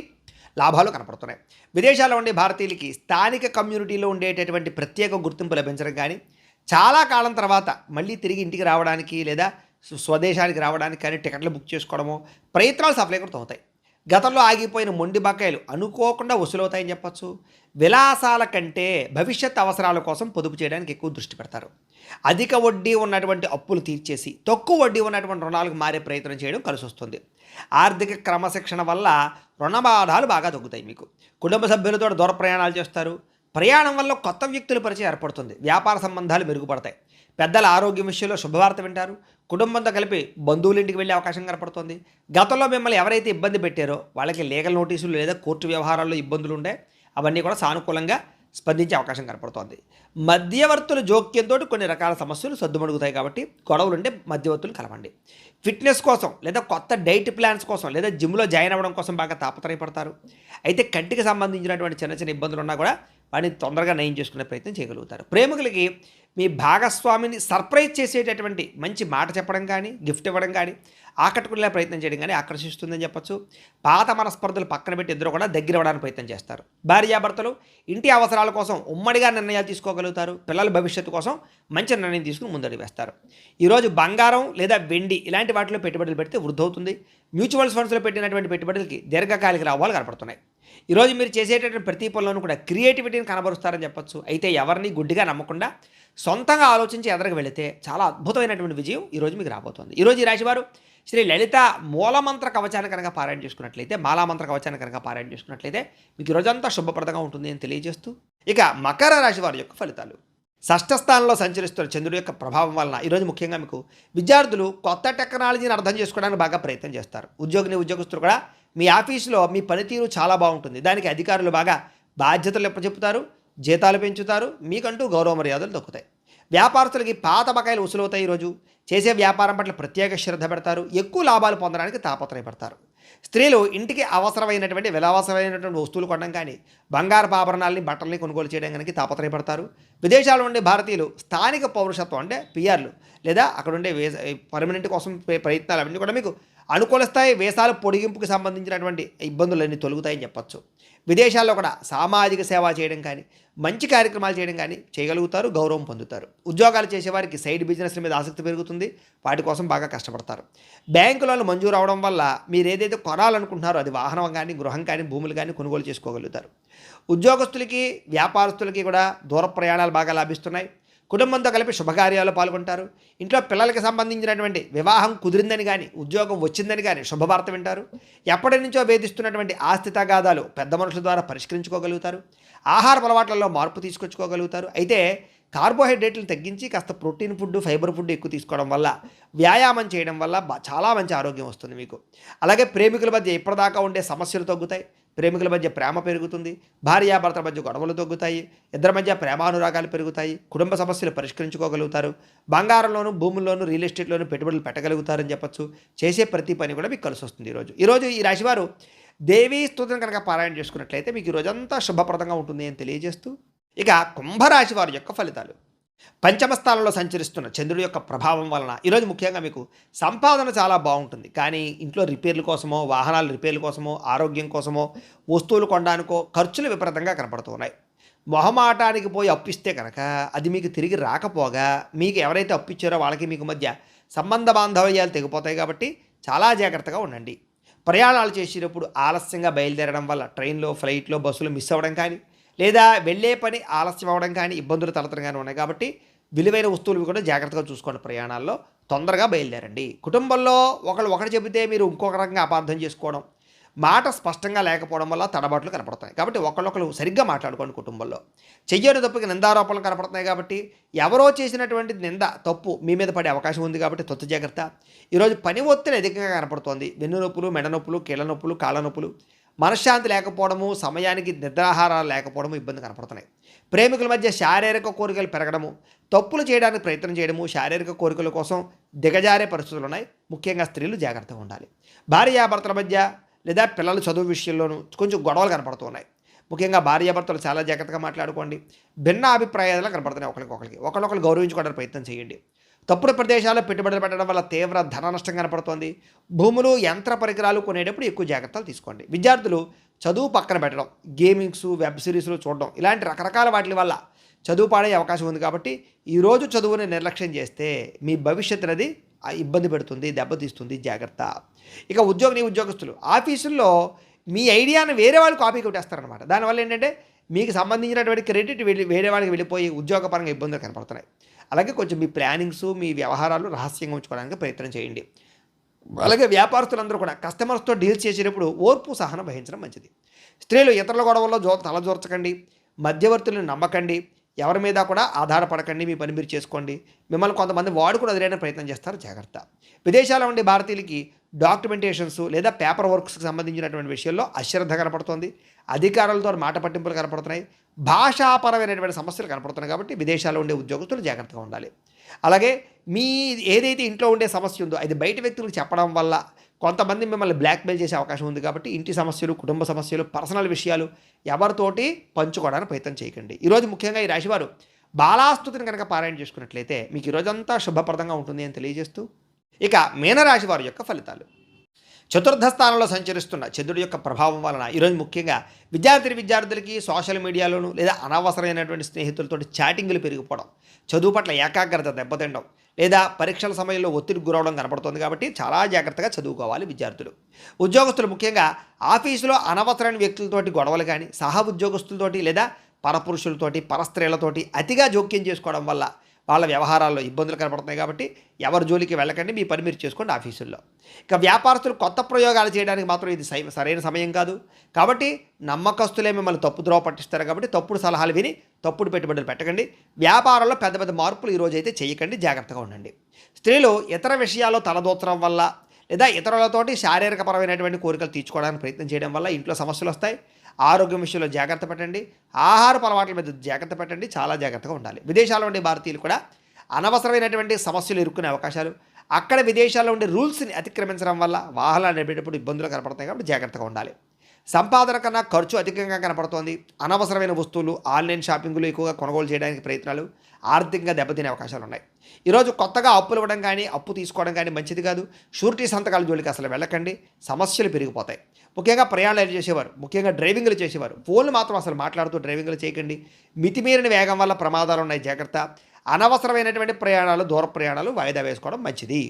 లాభాలు కనపడుతున్నాయి. విదేశాల్లో ఉండే భారతీయులకి స్థానిక కమ్యూనిటీలో ఉండేటటువంటి ప్రత్యేక గుర్తింపు లభించడం కానీ, చాలా కాలం తర్వాత మళ్ళీ తిరిగి ఇంటికి రావడానికి లేదా స్వదేశానికి రావడానికి కానీ టికెట్లు బుక్ చేసుకోవడమో ప్రయత్నాలు సఫలీకృతం అవుతాయి. గతంలో ఆగిపోయిన మొండి బకాయిలు అనుకోకుండా వసూలవుతాయని చెప్పచ్చు. విలాసాల కంటే భవిష్యత్ అవసరాల కోసం పొదుపు చేయడానికి ఎక్కువ దృష్టి పెడతారు. అధిక వడ్డీ ఉన్నటువంటి అప్పులు తీర్చేసి తక్కువ వడ్డీ ఉన్నటువంటి రుణాలకు మారే ప్రయత్నం చేయడం కలిసి వస్తుంది. ఆర్థిక క్రమశిక్షణ వల్ల రుణబాధాలు బాగా తగ్గుతాయి. మీకు కుటుంబ సభ్యులతో దూర ప్రయాణాలు చేస్తారు. ప్రయాణం వల్ల కొత్త వ్యక్తుల పరిచయం ఏర్పడుతుంది. వ్యాపార సంబంధాలు మెరుగుపడతాయి. పెద్దల ఆరోగ్యం విషయంలో శుభవార్త వింటారు. కుటుంబంతో కలిపి బంధువుల ఇంటికి వెళ్ళే అవకాశం కనపడుతుంది. గతంలో మిమ్మల్ని ఎవరైతే ఇబ్బంది పెట్టారో వాళ్ళకి లీగల్ నోటీసులు లేదా కోర్టు వ్యవహారాల్లో ఇబ్బందులు ఉండే అవన్నీ కూడా సానుకూలంగా స్పందించే అవకాశం కనపడుతోంది. మధ్యవర్తుల జోక్యంతో కొన్ని రకాల సమస్యలు సద్దుమణుగుతాయి. కాబట్టి గొడవలుంటే మధ్యవర్తులు కలవండి. ఫిట్నెస్ కోసం లేదా కొత్త డైట్ ప్లాన్స్ కోసం లేదా జిమ్లో జాయిన్ అవ్వడం కోసం బాగా తాపత్రయపడతారు. అయితే కంటికి సంబంధించినటువంటి చిన్న చిన్న ఇబ్బందులు ఉన్నా కూడా వాటిని తొందరగా నయం చేసుకునే ప్రయత్నం చేయగలుగుతారు. ప్రేమికులకి మీ భాగస్వామిని సర్ప్రైజ్ చేసేటటువంటి మంచి మాట చెప్పడం కానీ, గిఫ్ట్ ఇవ్వడం కానీ, ఆకట్టుకునే ప్రయత్నం చేయడం కానీ ఆకర్షిస్తుందని చెప్పొచ్చు. పాత మనస్పర్ధలు పక్కన పెట్టి ఇద్దరు కూడా దగ్గర అవ్వడానికి ప్రయత్నం చేస్తారు. భార్యాభర్తలు ఇంటి అవసరాల కోసం ఉమ్మడిగా నిర్ణయాలు తీసుకోగలుగుతారు. పిల్లల భవిష్యత్తు కోసం మంచి నిర్ణయం తీసుకుని ముందడుగు వేస్తారు. ఈరోజు బంగారం లేదా వెండి ఇలాంటి వాటిలో పెట్టుబడులు పెడితే వృద్ధి అవుతుంది. మ్యూచువల్ ఫండ్స్లో పెట్టినటువంటి పెట్టుబడులకి దీర్ఘకాలిక లాభాలు కనపడుతున్నాయి. ఈరోజు మీరు చేసేటటువంటి ప్రతి పనిలోనూ కూడా క్రియేటివిటీని కనబరుస్తారని చెప్పొచ్చు. అయితే ఎవరిని గుడ్డిగా నమ్మకుండా సొంతంగా ఆలోచించి ఎదరకు వెళితే చాలా అద్భుతమైనటువంటి విజయం ఈరోజు మీకు రాబోతోంది. ఈరోజు ఈ రాశివారు శ్రీ లలిత మూలమంత్ర కవచాన్ని కనుక పారాయణ చేసుకున్నట్లయితే, మాలామంత్ర కవచాన్ని కనుక పారాయణ చేసుకున్నట్లయితే మీకు ఈరోజంతా శుభప్రదంగా ఉంటుంది అని తెలియజేస్తూ, ఇక మకర రాశి వారి యొక్క ఫలితాలు. షష్ఠ స్థానంలో సంచరిస్తున్న చంద్రుడి యొక్క ప్రభావం వలన ఈరోజు ముఖ్యంగా మీకు విద్యార్థులు కొత్త టెక్నాలజీని అర్థం చేసుకోవడానికి బాగా ప్రయత్నం చేస్తారు. ఉద్యోగస్తులు కూడా మీ ఆఫీసులో మీ పనితీరు చాలా బాగుంటుంది. దానికి అధికారులు బాగా బాధ్యతలు ఎప్పచెప్తారు, జీతాలు పెంచుతారు, మీకంటూ గౌరవ మర్యాదలు దక్కుతాయి. వ్యాపారస్తులకి పాత బకాయిలు వసూలవుతాయి. ఈరోజు చేసే వ్యాపారం పట్ల ప్రత్యేక శ్రద్ధ పెడతారు. ఎక్కువ లాభాలు పొందడానికి తాపత్రయపడతారు. స్త్రీలు ఇంటికి అవసరమైనటువంటి విలాసమైనటువంటి వస్తువులు కొనడం కానీ, బంగారపు ఆభరణాలని, బట్టల్ని కొనుగోలు చేయడం కనుక తాపత్రయపడతారు. విదేశాల్లో ఉండే భారతీయులు స్థానిక పౌరసత్వం అంటే పిఆర్లు లేదా అక్కడ ఉండే పర్మనెంట్ కోసం ప్రయత్నాలు అవన్నీ కూడా మీకు అనుకూలిస్తాయి. వేసాల పొడిగింపుకి సంబంధించినటువంటి ఇబ్బందులన్నీ తొలగుతాయని చెప్పచ్చు. విదేశాల్లో కూడా సామాజిక సేవ చేయడం కానీ, మంచి కార్యక్రమాలు చేయడం కానీ చేయగలుగుతారు. గౌరవం పొందుతారు. ఉద్యోగాలు చేసేవారికి సైడ్ బిజినెస్ల మీద ఆసక్తి పెరుగుతుంది. వాటి కోసం బాగా కష్టపడతారు. బ్యాంకులలో మంజూరు అవడం వల్ల మీరు ఏదైతే కొనాలనుకుంటున్నారో అది వాహనం కానీ, గృహం కానీ, భూములు కానీ కొనుగోలు చేసుకోగలుగుతారు. ఉద్యోగస్తులకి, వ్యాపారస్తులకి కూడా దూర ప్రయాణాలు బాగా లాభిస్తున్నాయి. కుటుంబంతో కలిపి శుభకార్యాలు పాల్గొంటారు. ఇంట్లో పిల్లలకి సంబంధించినటువంటి వివాహం కుదిరిందని కానీ, ఉద్యోగం వచ్చిందని కానీ శుభవార్త వింటారు. ఎప్పటి నుంచో వేధిస్తున్నటువంటి ఆస్తి తగాదాలు పెద్ద మనుషుల ద్వారా పరిష్కరించుకోగలుగుతారు. ఆహార అలవాట్లలో మార్పు తీసుకొచ్చుకోగలుగుతారు. అయితే కార్బోహైడ్రేట్లను తగ్గించి కాస్త ప్రోటీన్ ఫుడ్, ఫైబర్ ఫుడ్ ఎక్కువ తీసుకోవడం వల్ల, వ్యాయామం చేయడం వల్ల చాలా మంచి ఆరోగ్యం వస్తుంది మీకు. అలాగే ప్రేమికుల మధ్య ఇప్పటిదాకా ఉండే సమస్యలు తగ్గుతాయి. ప్రేమికుల మధ్య ప్రేమ పెరుగుతుంది. భార్యాభర్తల మధ్య గొడవలు తగ్గుతాయి. ఇద్దరి మధ్య ప్రేమానురాగాలు పెరుగుతాయి. కుటుంబ సమస్యలు పరిష్కరించుకోగలుగుతారు. బంగారంలోను, భూముల్లోను, రియల్ ఎస్టేట్లోను పెట్టుబడులు పెట్టగలుగుతారని చెప్పచ్చు. చేసే ప్రతి పని కూడా మీకు కలిసి వస్తుంది. ఈరోజు ఈ రాశివారు దేవీ స్తుతిని కనుక పారాయణ చేసుకున్నట్లయితే మీకు ఈరోజంతా శుభప్రదంగా ఉంటుంది అని తెలియజేస్తూ, ఇక కుంభరాశి వారి యొక్క ఫలితాలు. పంచమ స్థానంలో సంచరిస్తున్న చంద్రుడి యొక్క ప్రభావం వలన ఈరోజు ముఖ్యంగా మీకు సంపాదన చాలా బాగుంటుంది. కానీ ఇంట్లో రిపేర్ల కోసమో, వాహనాల రిపేర్ల కోసమో, ఆరోగ్యం కోసమో, వస్తువులు కొనడానికో ఖర్చులు విపరీతంగా కనపడుతూ ఉన్నాయి. మొహమాటానికి పోయి అప్పిస్తే కనుక అది మీకు తిరిగి రాకపోగా మీకు ఎవరైతే అప్పిచ్చారో వాళ్ళకి మీకు మధ్య సంబంధ బాంధవ్యాలు తెగిపోతాయి. కాబట్టి చాలా జాగ్రత్తగా ఉండండి. ప్రయాణాలు చేసేటప్పుడు ఆలస్యంగా బయలుదేరడం వల్ల ట్రైన్లో, ఫ్లైట్లో, బస్సులో మిస్ అవ్వడం కానీ, లేదా వెళ్ళే పని ఆలస్యం అవ్వడం కానీ, ఇబ్బందులు తలెత్తడం కానీ ఉన్నాయి. కాబట్టి విలువైన వస్తువులు కూడా జాగ్రత్తగా చూసుకోండి. ప్రయాణాల్లో తొందరగా బయలుదేరండి. కుటుంబంలో ఒకటి చెబితే మీరు ఇంకొక రకంగా అపార్థం చేసుకోవడం, మాట స్పష్టంగా లేకపోవడం వల్ల తడబాట్లు కనపడతాయి. కాబట్టి ఒకళ్ళొకరు సరిగ్గా మాట్లాడుకోండి. కుటుంబంలో చెయ్యని తప్పుకి నిందారోపణలు కనపడుతున్నాయి. కాబట్టి ఎవరో చేసినటువంటి నింద, తప్పు మీ మీద పడే అవకాశం ఉంది. కాబట్టి తొత్తు జాగ్రత్త. ఈరోజు పని ఒత్తిడి అధికంగా కనపడుతోంది. వెన్ను నొప్పులు, మెడ నొప్పులు, కీళ్ళ నొప్పులు, కాళ్ళ నొప్పులు, మనశ్శాంతి లేకపోవడము, సమయానికి నిద్రాహారాలు లేకపోవడము ఇబ్బంది కనపడుతున్నాయి. ప్రేమికుల మధ్య శారీరక కోరికలు పెరగడము, తప్పులు చేయడానికి ప్రయత్నం చేయడము, శారీరక కోరికల కోసం దిగజారే పరిస్థితులు ఉన్నాయి. ముఖ్యంగా స్త్రీలు జాగ్రత్తగా ఉండాలి. భార్యాభర్తల మధ్య లేదా పిల్లల చదువు విషయంలోనూ కొంచెం గొడవలు కనపడుతున్నాయి. ముఖ్యంగా భార్యాభర్తలు చాలా జాగ్రత్తగా మాట్లాడుకోండి. భిన్న అభిప్రాయాలు కనపడుతున్నాయి. ఒకరికొకరు గౌరవించుకోవడానికి ప్రయత్నం చేయండి. తప్పుడు ప్రదేశాల్లో పెట్టుబడులు పెట్టడం వల్ల తీవ్ర ధన నష్టం కనపడుతోంది. భూములు, యంత్ర పరికరాలు కొనేటప్పుడు ఎక్కువ జాగ్రత్తలు తీసుకోండి. విద్యార్థులు చదువు పక్కన పెట్టడం, గేమింగ్స్, వెబ్ సిరీస్లు చూడడం, ఇలాంటి రకరకాల వాటి వల్ల చదువు పాడే అవకాశం ఉంది. కాబట్టి ఈరోజు చదువుని నిర్లక్ష్యం చేస్తే మీ భవిష్యత్తు అనేది ఇబ్బంది పెడుతుంది, దెబ్బతీస్తుంది. జాగ్రత్త. ఇక ఉద్యోగస్తులు ఆఫీసుల్లో మీ ఐడియాను వేరే వాళ్ళు కాపీ కొట్టేస్తారనమాట. దానివల్ల ఏంటంటే మీకు సంబంధించినటువంటి క్రెడిట్ వేరే వాళ్ళకి వెళ్ళిపోయి ఉద్యోగపరంగా ఇబ్బందులు కనపడుతున్నాయి. అలాగే కొంచెం మీ ప్లానింగ్స్, మీ వ్యవహారాలు రహస్యంగా ఉంచుకోవడానికి ప్రయత్నం చేయండి. అలాగే వ్యాపారస్తులందరూ కూడా కస్టమర్స్తో డీల్స్ చేసేటప్పుడు ఓర్పు, సహనం వహించడం మంచిది. స్త్రీలు ఇతరుల గొడవల్లో తలజోర్చకండి. మధ్యవర్తులను నమ్మకండి. ఎవరి మీద కూడా ఆధారపడకండి. మీ పని మీరు చేసుకోండి. మిమ్మల్ని కొంతమంది వాడుకుని వదిలేయడానికి ప్రయత్నం చేస్తారు. జాగ్రత్త. విదేశాల్లో ఉండే భారతీయులకి డాక్యుమెంటేషన్స్ లేదా పేపర్ వర్క్స్కి సంబంధించినటువంటి విషయాల్లో అశ్రద్ధ కనపడుతోంది. అధికారులతో మాట పట్టింపులు కనపడుతున్నాయి. భాషాపరమైనటువంటి సమస్యలు కనపడుతున్నాయి. కాబట్టి విదేశాల్లో ఉండే ఉద్యోగస్తులు జాగ్రత్తగా ఉండాలి. అలాగే మీ ఏదైతే ఇంట్లో ఉండే సమస్య ఉందో అది బయట వ్యక్తులకు చెప్పడం వల్ల కొంతమంది మిమ్మల్ని బ్లాక్మెయిల్ చేసే అవకాశం ఉంది. కాబట్టి ఇంటి సమస్యలు, కుటుంబ సమస్యలు, పర్సనల్ విషయాలు ఎవరితోటి పంచుకోవడానికి ప్రయత్నం చేయకండి. ఈరోజు ముఖ్యంగా ఈ రాశివారు బాలాస్తుతిని కనుక పారాయణ చేసుకున్నట్లయితే మీకు ఈరోజంతా శుభప్రదంగా ఉంటుంది అని తెలియజేస్తూ, ఇక మీనరాశి వారి యొక్క ఫలితాలు. చతుర్థ స్థానంలో సంచరిస్తున్న చంద్రుడి యొక్క ప్రభావం వలన ఈరోజు ముఖ్యంగా విద్యార్థులకి సోషల్ మీడియాలోను లేదా అనవసరమైనటువంటి స్నేహితులతో చాటింగ్లు పెరిగిపోవడం, చదువు పట్ల ఏకాగ్రత దెబ్బతినడం, లేదా పరీక్షల సమయంలో ఒత్తిడి గురవడం కనపడుతుంది. కాబట్టి చాలా జాగ్రత్తగా చదువుకోవాలి విద్యార్థులు. ఉద్యోగస్తులు ముఖ్యంగా ఆఫీసులో అనవసరమైన వ్యక్తులతోటి గొడవలు కానీ, సహ ఉద్యోగస్తులతోటి లేదా పరపురుషులతోటి, పరస్త్రీలతోటి అతిగా జోక్యం చేసుకోవడం వల్ల వాళ్ళ వ్యవహారాల్లో ఇబ్బందులు కనపడుతున్నాయి. కాబట్టి ఎవరి జోలికి వెళ్ళకండి. మీ పని మీరు చేసుకోండి ఆఫీసుల్లో. ఇక వ్యాపారస్తులు కొత్త ప్రయోగాలు చేయడానికి మాత్రం ఇది సరైన సమయం కాదు. కాబట్టి నమ్మకస్తులే మిమ్మల్ని తప్పుద్రోవ పట్టిస్తారు. కాబట్టి తప్పుడు సలహాలు విని తప్పుడు పెట్టుబడులు పెట్టకండి. వ్యాపారంలో పెద్ద పెద్ద మార్పులు ఈరోజు అయితే చేయకండి. జాగ్రత్తగా ఉండండి. స్త్రీలు ఇతర విషయాల్లో తలదూర్చడం వల్ల లేదా ఇతరులతోటి శారీరకపరమైనటువంటి కోరికలు తీర్చుకోవడానికి ప్రయత్నం చేయడం వల్ల ఇంట్లో సమస్యలు వస్తాయి. ఆరోగ్యం విషయంలో జాగ్రత్త పెట్టండి. ఆహారపు అలవాట్ల మీద జాగ్రత్త పెట్టండి. చాలా జాగ్రత్తగా ఉండాలి. విదేశాల్లో ఉండే భారతీయులు కూడా అనవసరమైనటువంటి సమస్యలు ఎదుర్కొనే అవకాశాలు, అక్కడ విదేశాల్లో ఉండే రూల్స్ని అతిక్రమించడం వల్ల వాహనాలు నడిపేటప్పుడు ఇబ్బందులు కనపడతాయి. కాబట్టి జాగ్రత్తగా ఉండాలి. సంపాదన కన్నా ఖర్చు అధికంగా కనపడుతోంది. అనవసరమైన వస్తువులు, ఆన్లైన్ షాపింగ్లు ఎక్కువగా కొనుగోలు చేయడానికి ప్రయత్నాలు ఆర్థికంగా దెబ్బతినే అవకాశాలు ఉన్నాయి. ఈరోజు కొత్తగా అప్పులు ఇవ్వడం కానీ, అప్పు తీసుకోవడం కానీ మంచిది కాదు. షూరిటీ సంతకాల జోలికి అసలు వెళ్ళకండి. సమస్యలు పెరిగిపోతాయి. ముఖ్యంగా ప్రయాణాలు చేసేవారు, ముఖ్యంగా డ్రైవింగ్లు చేసేవారు ఫోన్లు మాత్రం అసలు మాట్లాడుతూ డ్రైవింగ్లు చేయకండి. మితిమీరిన వేగం వల్ల ప్రమాదాలు ఉన్నాయి. జాగ్రత్త. అనవసరమైనటువంటి ప్రయాణాలు, దూర ప్రయాణాలు వాయిదా వేసుకోవడం మంచిది.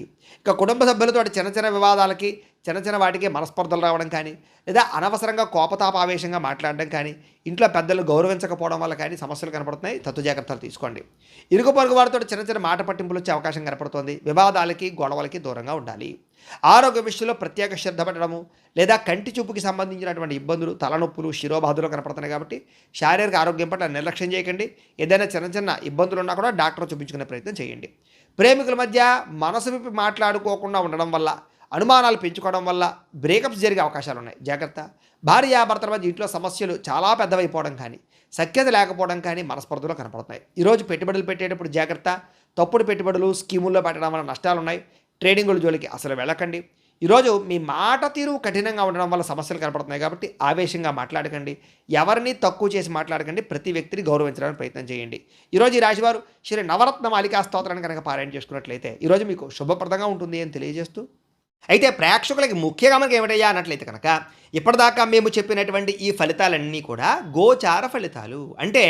ఇక కుటుంబ సభ్యులతో చిన్న వివాదాలకి, చిన్న వాటికి మనస్పర్ధలు రావడం కానీ, లేదా అనవసరంగా కోపతాపావేశంగా మాట్లాడడం కానీ, ఇంట్లో పెద్దలు గౌరవించకపోవడం వల్ల కానీ సమస్యలు కనపడుతున్నాయి. తత్తు జాగ్రత్తలు తీసుకోండి. ఇరుగు పొరుగు వారితో చిన్న మాట పట్టింపులు వచ్చే అవకాశం కనపడుతుంది. వివాదాలకి, గొడవలకి దూరంగా ఉండాలి. ఆరోగ్య విషయంలో ప్రత్యేక శ్రద్ధ పెట్టడము, లేదా కంటి చూపుకి సంబంధించినటువంటి ఇబ్బందులు, తలనొప్పులు, శిరోబాధలు కనపడుతున్నాయి. కాబట్టి శారీరక ఆరోగ్యం పట్ల నిర్లక్ష్యం చేయకండి. ఏదైనా చిన్న ఇబ్బందులు ఉన్నా కూడా డాక్టర్ చూపించుకునే ప్రయత్నం చేయండి. ప్రేమికుల మధ్య మనసు విప్పి మాట్లాడుకోకుండా ఉండడం వల్ల, అనుమానాలు పెంచుకోవడం వల్ల బ్రేకప్స్ జరిగే అవకాశాలు ఉన్నాయి. జాగ్రత్త. భార్యాభర్తల మధ్య ఇంట్లో సమస్యలు చాలా పెద్దవైపోవడం కానీ, సఖ్యత లేకపోవడం కానీ మనస్పర్ధలు కనపడుతున్నాయి. ఈరోజు పెట్టుబడులు పెట్టేటప్పుడు జాగ్రత్త. తప్పుడు పెట్టుబడులు, స్కీముల్లో పెట్టడం వల్ల నష్టాలు ఉన్నాయి. ట్రేడింగుల జోలికి అసలు వెళ్ళకండి. ఈరోజు మీ మాట తీరు కఠినంగా ఉండడం వల్ల సమస్యలు కనపడుతున్నాయి కాబట్టి ఆవేశంగా మాట్లాడకండి. ఎవరిని తక్కువ చేసి మాట్లాడకండి. ప్రతి వ్యక్తిని గౌరవించడానికి ప్రయత్నం చేయండి. ఈరోజు ఈ రాశివారు శ్రీ నవరత్న మాలికా స్తోత్రాన్ని కనుక పారాయణ చేసుకున్నట్లయితే ఈరోజు మీకు శుభప్రదంగా ఉంటుంది అని తెలియజేస్తూ, అయితే ప్రేక్షకులకి ముఖ్యంగా మనకి ఏమిటయ్యా అన్నట్లయితే కనుక ఇప్పటిదాకా మేము చెప్పినటువంటి ఈ ఫలితాలన్నీ కూడా గోచార ఫలితాలు. అంటే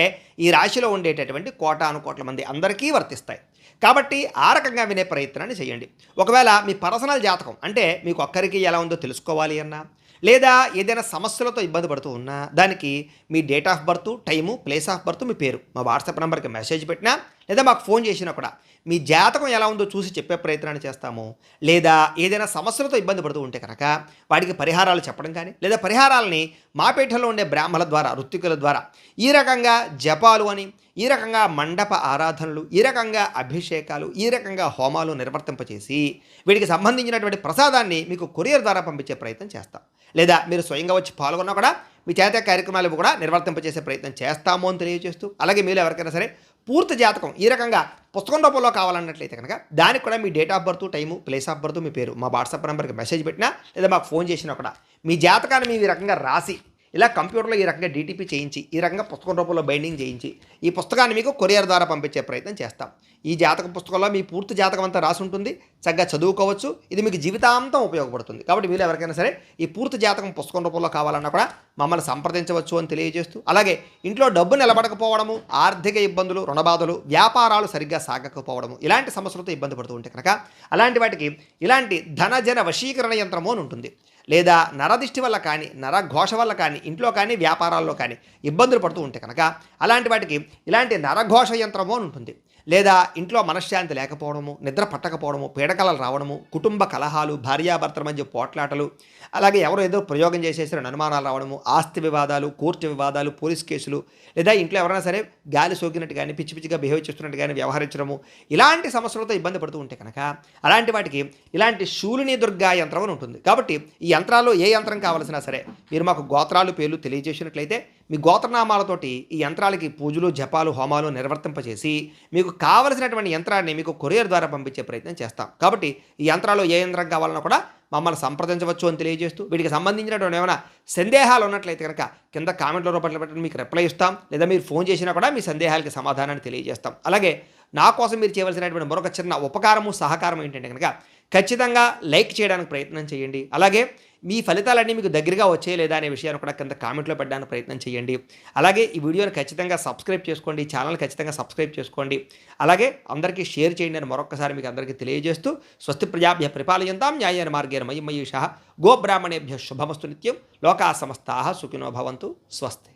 ఈ రాశిలో ఉండేటటువంటి కోటాను కోట్ల మంది అందరికీ వర్తిస్తాయి. కాబట్టి ఆ రకంగా వినే ప్రయత్నాన్ని చేయండి. ఒకవేళ మీ పర్సనల్ జాతకం అంటే మీకు ఒక్కరికి ఎలా ఉందో తెలుసుకోవాలి అన్నా, లేదా ఏదైనా సమస్యలతో ఇబ్బంది పడుతూ ఉన్నా దానికి మీ date of birth, time, place of birth, మీ పేరు మా వాట్సాప్ నెంబర్కి మెసేజ్ పెట్టినా లేదా మాకు ఫోన్ చేసినా కూడా మీ జాతకం ఎలా ఉందో చూసి చెప్పే ప్రయత్నాన్ని చేస్తాము. లేదా ఏదైనా సమస్యలతో ఇబ్బంది పడుతూ ఉంటే కనుక వాటికి పరిహారాలు చెప్పడం కానీ, లేదా పరిహారాలని మా పీఠంలో ఉండే బ్రాహ్మణుల ద్వారా, ఋత్వికుల ద్వారా ఈ రకంగా జపాలు అని, ఈ రకంగా మండప ఆరాధనలు, ఈ రకంగా అభిషేకాలు, ఈ రకంగా హోమాలు నిర్వర్తింపచేసి వీటికి సంబంధించినటువంటి ప్రసాదాన్ని మీకు కొరియర్ ద్వారా పంపించే ప్రయత్నం చేస్తాం. లేదా మీరు స్వయంగా వచ్చి పాల్గొన్నా కూడా మీ చేత కార్యక్రమాలు కూడా నిర్వర్తింపచేసే ప్రయత్నం చేస్తాము అని తెలియజేస్తూ, అలాగే మీరు ఎవరికైనా సరే పూర్తి జాతకం ఈ రకంగా పుస్తకం రూపంలో కావాలన్నట్లయితే కనుక దానికి కూడా మీ date of birth, time, place of birth, మీ పేరు మా వాట్సాప్ నెంబర్కి మెసేజ్ పెట్టినా లేదా మాకు ఫోన్ చేసినా కూడా మీ జాతకాన్ని మేము ఈ రకంగా రాసి ఇలా కంప్యూటర్లో ఈ రకంగా డీటీపీ చేయించి ఈ రకంగా పుస్తకం రూపంలో బైండింగ్ చేయించి ఈ పుస్తకాన్ని మీకు కొరియర్ ద్వారా పంపించే ప్రయత్నం చేస్తాం. ఈ జాతక పుస్తకంలో మీ పూర్తి జాతకం అంతా రాసి ఉంటుంది. చక్కగా చదువుకోవచ్చు. ఇది మీకు జీవితాంతం ఉపయోగపడుతుంది. కాబట్టి మీరు ఎవరికైనా సరే ఈ పూర్తి జాతకం పుస్తకం రూపంలో కావాలన్నా కూడా మమ్మల్ని సంప్రదించవచ్చు అని తెలియజేస్తూ, అలాగే ఇంట్లో డబ్బు నిలబడకపోవడము, ఆర్థిక ఇబ్బందులు, రుణబాధలు, వ్యాపారాలు సరిగ్గా సాగకపోవడము, ఇలాంటి సమస్యలతో ఇబ్బంది పడుతూ ఉంటే కనుక అలాంటి వాటికి ఇలాంటి ధనజన వశీకరణ యంత్రము అని ఉంటుంది. లేదా నరదిష్టి వల్ల కానీ, నరఘోష వల్ల కానీ, ఇంట్లో కానీ వ్యాపారాల్లో కానీ ఇబ్బందులు పడుతూ ఉంటే కనుక అలాంటి వాటికి ఇలాంటి నరఘోష యంత్రము అని ఉంటుంది. లేదా ఇంట్లో మనశ్శాంతి లేకపోవడము, నిద్ర పట్టకపోవడము, పీడకలలు రావడము, కుటుంబ కలహాలు, భార్యాభర్తల మధ్య పోట్లాటలు, అలాగే ఎవరో ఏదో ప్రయోగం చేసేసిన అనుమానాలు రావడము, ఆస్తి వివాదాలు, కోర్టు వివాదాలు, పోలీస్ కేసులు, లేదా ఇంట్లో ఎవరైనా సరే గాలి సోకినట్టు కానీ, పిచ్చి పిచ్చిగా బిహేవ్ చేస్తున్నట్టు కానీ వ్యవహరించడము, ఇలాంటి సమస్యలతో ఇబ్బంది పడుతూ ఉంటే కనుక అలాంటి వాటికి ఇలాంటి శూలిని దుర్గా యంత్రం అని ఉంటుంది. కాబట్టి ఈ యంత్రాల్లో ఏ యంత్రం కావాల్సినా సరే మీరు మాకు గోత్రాలు, పేర్లు తెలియజేసినట్లయితే మీ గోత్రనామాలతోటి ఈ యంత్రాలకి పూజలు, జపాలు, హోమాలు నిర్వర్తింపచేసి మీకు కావలసినటువంటి యంత్రాన్ని మీకు కొరియర్ ద్వారా పంపించే ప్రయత్నం చేస్తాం. కాబట్టి ఈ యంత్రాలు ఏ యంత్రం కావాలన్నా కూడా మమ్మల్ని సంప్రదించవచ్చు అని తెలియజేస్తూ, వీటికి సంబంధించినటువంటి ఏమైనా సందేహాలు ఉన్నట్లయితే కనుక కింద కామెంట్ల రూపంలో పెట్టండి, మీకు రిప్లై ఇస్తాం. లేదా మీరు ఫోన్ చేసినా కూడా మీ సందేహాలకి సమాధానాన్ని తెలియజేస్తాం. అలాగే నా కోసం మీరు చేయవలసినటువంటి మరొక చిన్న ఉపకారము, సహకారం ఏంటంటే కనుక ఖచ్చితంగా లైక్ చేయడానికి ప్రయత్నం చేయండి. అలాగే మీ ఫలితాలన్నీ మీకు దగ్గరగా వచ్చే లేదా అనే విషయాన్ని కూడా కింద కామెంట్లో పెట్టడానికి ప్రయత్నం చేయండి. అలాగే ఈ వీడియోని ఖచ్చితంగా సబ్స్క్రైబ్ చేసుకోండి, ఛానల్ ఖచ్చితంగా సబ్స్క్రైబ్ చేసుకోండి. అలాగే అందరికీ షేర్ చేయండి అని మరొకసారి మీకు అందరికీ తెలియజేస్తూ, స్వస్తి ప్రజాభ్య పరిపాలయంతాం న్యాయేన మార్గేణ మయి మయూష గోబ్రాహ్మణేభ్య శుభమస్తు నిత్యం. లోకా సమస్తాః సుఖినో భవంతు. స్వస్తి.